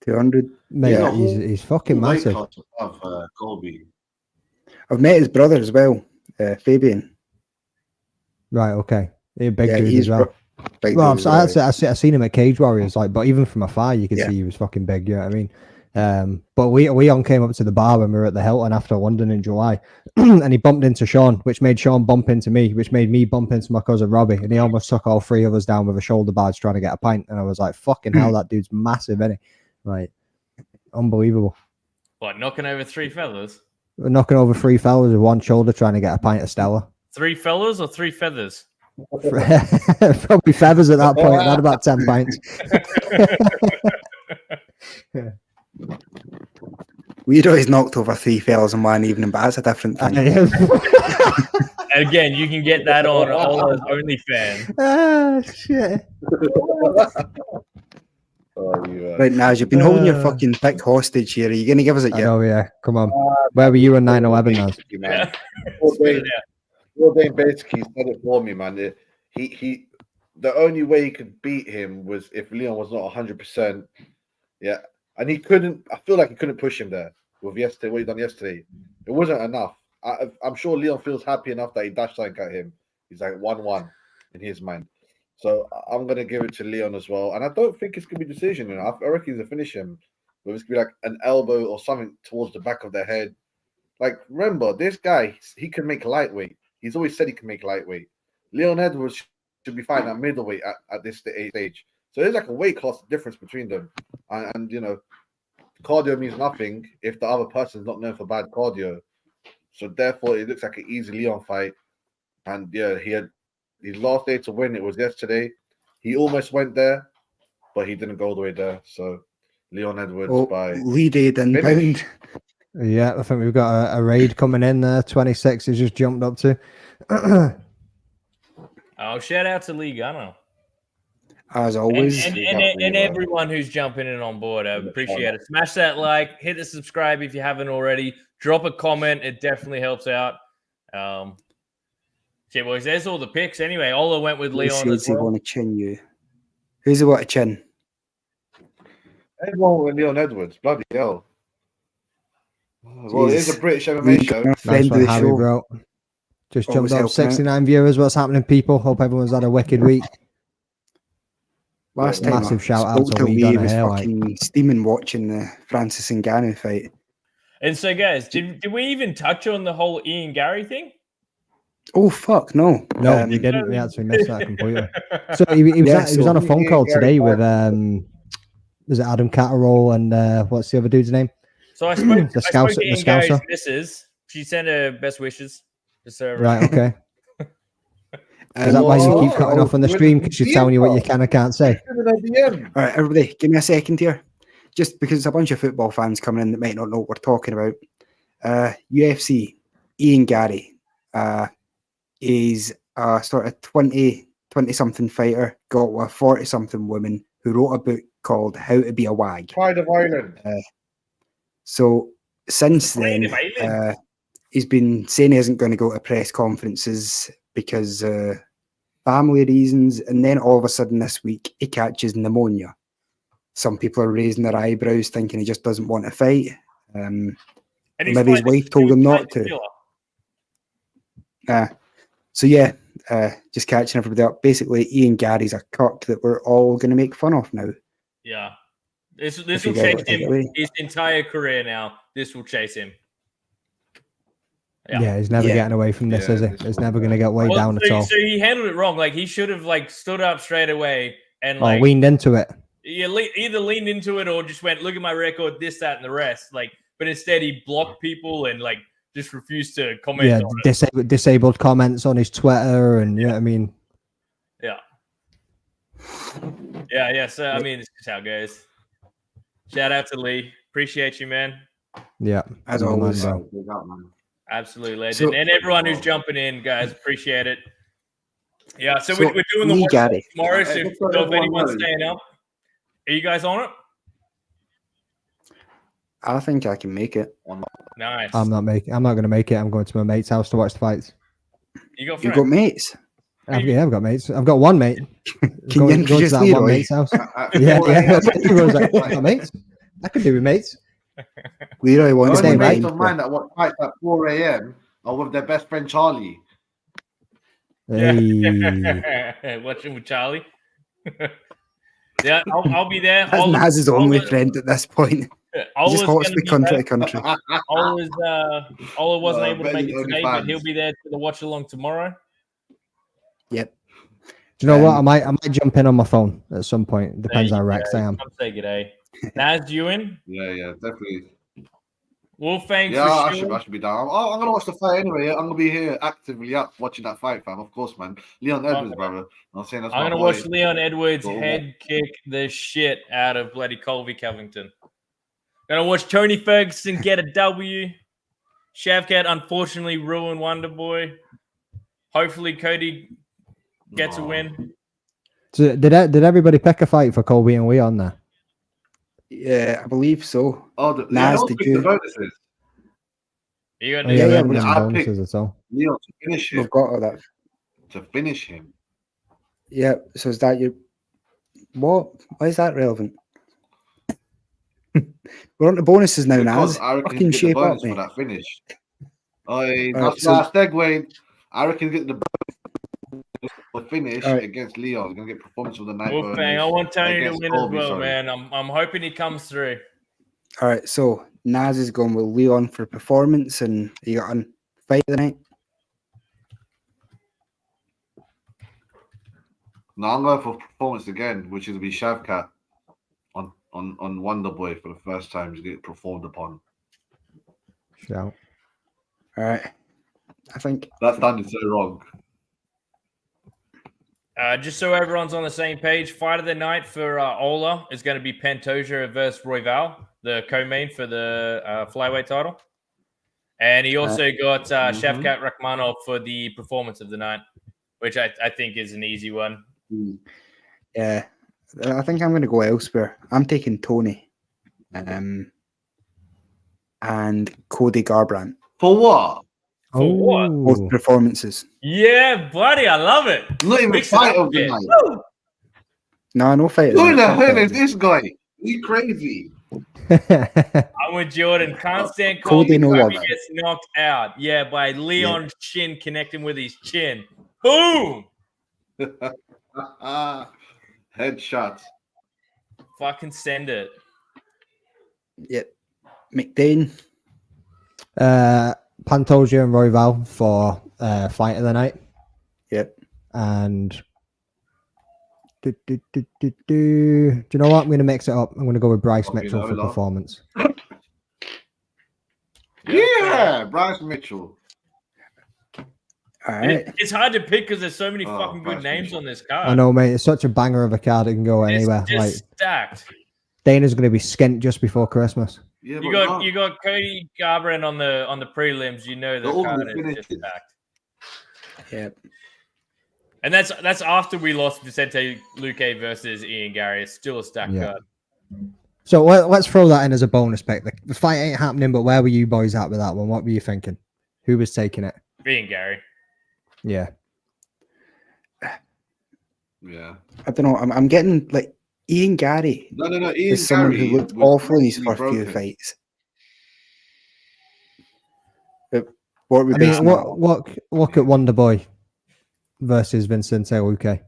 200. Mate, Yeah, he's fucking Weight massive. class above Colby. I've met his brother as well, Fabian. Right, okay. He's a big dude he's as well. big Well, dude as well. I've seen him at Cage Warriors, but even from afar, you could see he was fucking big. You know what I mean? But Leon came up to the bar when we were at the Hilton after London in July, and he bumped into Sean, which made Sean bump into me, which made me bump into my cousin Robbie, and he almost took all three of us down with a shoulder barge trying to get a pint. And I was like, "Fucking hell, that dude's massive, isn't he? Like, unbelievable." What, knocking over three fellas? We're knocking over three fellas with one shoulder trying to get a pint of Stella. Three fellas or three feathers? Probably feathers at that point. I had about 10 pints. We'd always knocked over three fellas in one evening, but that's a different thing. Again, you can get that on Ola's OnlyFans. Ah, shit. Right, now, you've been holding your fucking dick hostage here. Are you going to give us it yet? Oh, yeah. Come on. Where were you on 9/11, Naz? Man. They basically said it for me, man. He the only way he could beat him was if Leon was not 100%. Yeah, and he couldn't. I feel like he couldn't push him there with yesterday. What he done yesterday, it wasn't enough. I'm sure Leon feels happy enough that he dashed like at him. He's like 1-1 in his mind. So I'm gonna give it to Leon as well. And I don't think it's gonna be decision. I reckon he's gonna finish him. But it's gonna be like an elbow or something towards the back of the head. Like, remember, this guy, he can make lightweight. He's always said he can make lightweight. Leon Edwards should be fighting at middleweight at this stage. So there's like a weight class difference between them. And you know, cardio means nothing if the other person's not known for bad cardio. So therefore, it looks like an easy Leon fight. And yeah, he had his last day to win. It was yesterday. He almost went there, but he didn't go all the way there. So Leon Edwards by lead aid inbound. Yeah, I think we've got a raid coming in there. 26 has just jumped up to. Oh, shout out to Lee Gunner. As always. And everyone who's jumping in on board. I appreciate it. Smash that like, hit the subscribe if you haven't already. Drop a comment. It definitely helps out. Shit, boys, there's all the picks. Anyway, Ola went with Leon as well. Want to chin you? Who's the want to chin? Everyone with Leon Edwards. Bloody hell. Well, it is a British MMA show. Nice one, Harry, bro. Just jumped up. 69 viewers. What's happening, people? Hope everyone's had a wicked week. Last time, massive shout out to Lee Gunner. Was fucking steaming watching the Francis Ngannou fight. And so, guys, did we even touch on the whole Ian Gary thing? Oh fuck, no. No, we didn't. We actually missed that completely. So he was on a phone call today with was it Adam Catterall and what's the other dude's name? So I spoke to Ian Gary's missus. She sent her best wishes. Right, okay. Is that why you keep cutting off on the stream? Because she's telling you what you can and can't say. All right, everybody, give me a second here. Just because there's a bunch of football fans coming in that might not know what we're talking about. UFC, Ian Gary is a sort of 20-something fighter, got a 40-something woman who wrote a book called How to Be a Wag. Pride of Ireland. So since then, he's been saying he isn't going to go to press conferences because family reasons, and then all of a sudden this week he catches pneumonia. Some people are raising their eyebrows, thinking he just doesn't want to fight. Maybe his wife told him not to. So yeah, just catching everybody up. Basically, Ian Gary's a cuck that we're all going to make fun of now. Yeah, this will chase him his entire career now. This will chase him. Yeah, he's never getting away from this, is he? He's never going to get way down at all. So he handled it wrong. Like, he should have stood up straight away and leaned into it. Yeah, either leaned into it or just went, look at my record, this, that, and the rest. But instead he blocked people and just refused to comment. Yeah, on disabled comments on his Twitter, and you know what I mean. Yeah. So I mean, it's just how it goes. Shout out to Lee. Appreciate you, man. Yeah, as always. Absolutely legend. And everyone who's jumping in, guys, appreciate it. Yeah, so we're doing the work tomorrow. So if anyone's staying up, are you guys on it? I think I can make it. Nice. I'm not going to make it. I'm going to my mate's house to watch the fights. You got mates? I've got mates. I've got one mate. Can you introduce that one mate's house? Yeah. I got mates. I could do with mates. Leroy wants to mates of mine that watch fights at 4 a.m. are with their best friend Charlie. Hey. Watching with Charlie. Yeah, I'll be there. That's Naz's only friend at this point. He just hops me country to country. Ola wasn't able to bet make you it only today, but fans. he'll be there to the watch along tomorrow. Yep. Do you know what? I might jump in on my phone at some point. Depends how wrecked I am. Come say g'day. Naz, you in? Yeah, definitely. Wolfang Yeah, for sure. I should be down. I'm gonna watch the fight anyway. I'm gonna be here actively up watching that fight, fam. Of course, man. Leon Edwards, brother. I'm saying that's I'm my gonna boy. watch Leon Edwards Go on. head kick the shit out of bloody Colby Covington. Gonna watch Tony Ferguson get a W. Shavkat unfortunately ruined Wonder Boy. Hopefully Cody gets a win. So did everybody pick a fight for Colby and Leon there? Yeah, I believe so. Oh, Naz, did you? The bonuses. You got Oh, yeah, we haven't but done I bonuses at all. Leon to finish him. we've got all that. To finish him. Yeah, so is that your what? Why is that relevant? We're on to bonuses now, Because Naz. I reckon Fucking he's get the shape up, bonus for mate. that finish. Oi, Alright, that's so- last segue. I reckon get the bonus for finish Alright. against Leon. He's gonna get performance of the night. Wolfang, bonus I want Tony to against win Colby, as well, sorry. man. I'm hoping he comes through. All right, so Naz is going with Leon for performance, and you got on fight of the night. No, I'm going for performance again, which is to be Shavkat on Wonder Boy for the first time to get performed upon. Shout. All right, I think That's done so wrong. Just so everyone's on the same page, fight of the night for Ola is going to be Pantoja versus Royval, the co-main for the flyweight title. And he also got Shavkat Rakhmonov for the performance of the night, which I think is an easy one. yeah, I think I'm going to go elsewhere. I'm taking Tony, and Cody Garbrandt. For what? For what? Both performances. Yeah, buddy, I love it. Not even Mix it fight up of the a bit. night. No fight. Who the Not hell fight. is this guy? You crazy? I'm with Jordan. Can't stand Cody Colby. no Kobe love. gets knocked out. Yeah, by Leon's chin connecting with his chin. Boom! Headshots. Fucking send it. Yep. McDane. Pantoja and Royval for fight of the night. Yep. And do you know what? I'm going to mix it up. I'm going to go with Bryce Okay, Mitchell for Lola. performance. Yeah, Bryce Mitchell. All right. It's hard to pick because there's so many Oh, fucking good Bryce names Mitchell. on this card. I know, mate. It's such a banger of a card. It can go It's anywhere. just Like stacked. Dana's going to be skint just before Christmas. Yeah, You but got Cody Garbrandt on the prelims. You know the They're all card the is just finishes. stacked. Yep. And that's after we lost Vicente Luque versus Ian Gary. It's still a stacked Yeah. card. So let's throw that in as a bonus pick. The fight ain't happening, but where were you boys at with that one? What were you thinking? Who was taking it? Ian Gary. Yeah. Yeah. I don't know. I'm getting like Ian Gary No. Ian is someone Gary who looked was awful in his mentally first few broken. fights. But what we I mean, look at Wonder Boy versus Vincente Luque.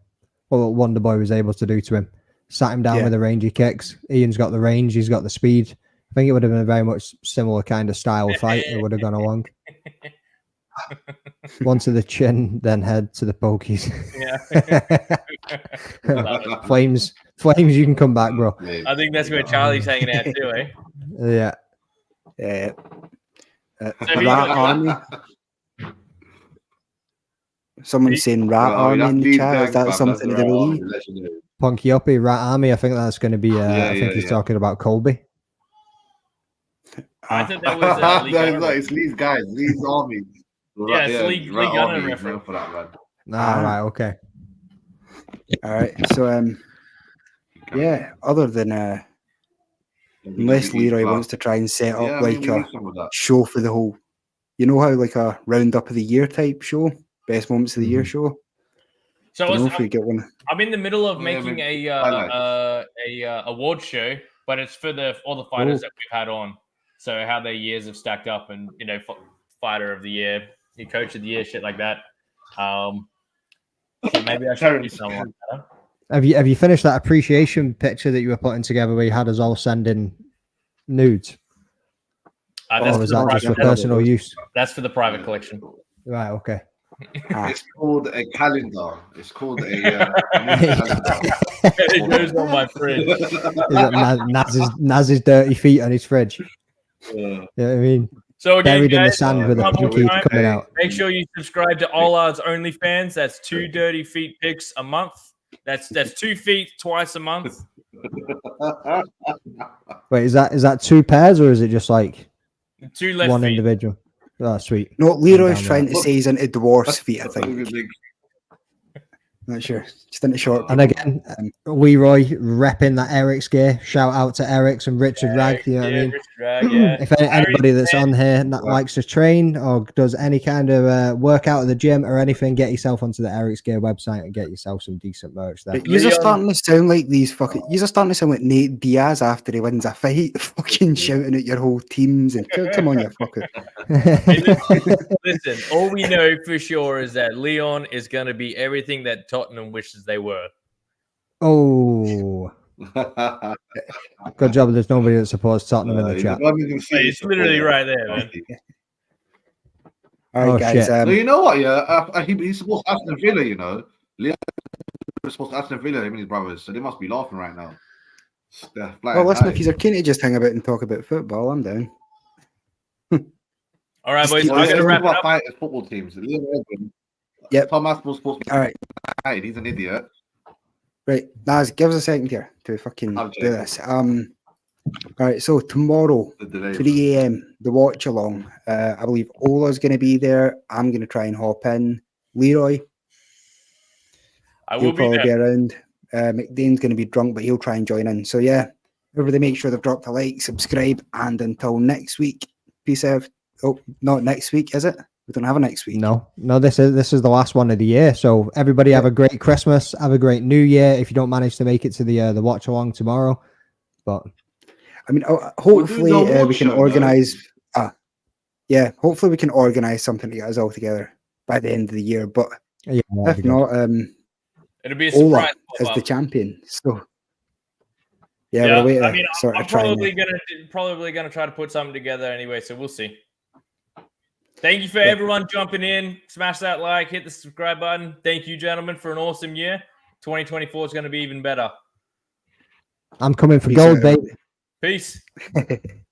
What Wonder Boy was able to do to him. Sat him down Yeah. with the rangy kicks. Ian's got the range. He's got the speed. I think it would have been a very much similar kind of style fight. It would have gone along. One to the chin, then head to the pokies. Yeah. Flames, you can come back, bro. I think that's where Charlie's hanging out too, eh? Yeah. Yeah. So who you Rat got? Army. Someone's saying Rat Army in the chat. Is that something to believe? Punky Uppy, Rat Army. I think that's going to be. I think he's talking about Colby. I thought that was Lee Gunner. No, it's Lee's guys, Lee's army. Yeah, it's Lee Rat Gunner Army, reference. known for that, man. Right. Okay. All right. So yeah. Other than unless Leroy wants to try and set up like a show for the whole, you know how like a roundup of the year type show, best moments of the year show. So Don't know if we get one. I'm in the middle of Yeah, making maybe. a award show, but it's for all the fighters that we've had on. So how their years have stacked up, and fighter of the year, coach of the year, shit like that. So maybe I should do something like that. Have you finished that appreciation picture that you were putting together where you had us all sending nudes? That's Or was for the that just for private- personal use? That's for the private collection. Right, okay. It's called a calendar. It's called a calendar. It goes on my fridge. Is it Naz's dirty feet on his fridge? You know what I mean? So again, Buried in the guys, sand with a one more pinky time, coming out. make sure you subscribe to All Odds OnlyFans. That's 2 dirty feet pics a month. That's 2 feet twice a month. Wait, is that 2 pairs or is it just like 2 left one feet. individual? Oh, sweet. No, Leroy's Down trying there. to say he's into dwarf's feet, I think. Not sure. Just into short. And again, Leroy repping that Eric's gear. Shout out to Eric's and Richard Rag. You know what I mean? Richard Rag, yeah. If anybody that's on here that likes to train or does any kind of workout at the gym or anything, get yourself onto the Eric's Gear website and get yourself some decent merch there. You're just starting to sound like these fucking. You're just starting to sound like Nate Diaz after he wins a fight, fucking shouting at your whole teams and come on, you fucker. Listen, all we know for sure is that Leon is going to be everything that Tottenham wishes they were. Oh, good job. There's nobody that supports Tottenham in the chat. It's literally right there, man. All right, Oh, guys. shit. No, you know what? Yeah, he supports Aston Villa. You know, Leon supports Aston Villa. Him and his brothers, so they must be laughing right now. Well, listen, if you're keen to just hang about and talk about football, I'm down. All right, boys. Just I'm going to wrap it about up. fighters, football teams. Leon Edwards, Yep. Tom Aspinall sports. All right. He's an idiot. Right, Naz, give us a second here to fucking I'm do joking. this. All right, so tomorrow, The delay. 3 a.m., the watch along. I believe Ola's going to be there. I'm going to try and hop in. Leroy, I he'll will be probably be there. around. McDane's going to be drunk, but he'll try and join in. So yeah, everybody make sure they've dropped a like, subscribe, and until next week, peace out. Oh, not next week, is it? We don't have a next week. No, this is the last one of the year. So everybody have a great Christmas, have a great New Year. If you don't manage to make it to the watch along tomorrow, but I mean, hopefully We'll do the we can watch show, organize. Yeah, hopefully we can organize something to get us all together by the end of the year. But yeah, if not, It'll be a Ola surprise. is pop-up. the champion. So yeah, Yeah, we're waiting I mean, to sort I'm of try. probably gonna try to put something together anyway. So we'll see. Thank you for everyone jumping in. Smash that like, hit the subscribe button. Thank you, gentlemen, for an awesome year. 2024 is going to be even better. I'm coming for Peace gold, out, babe. Peace. everybody.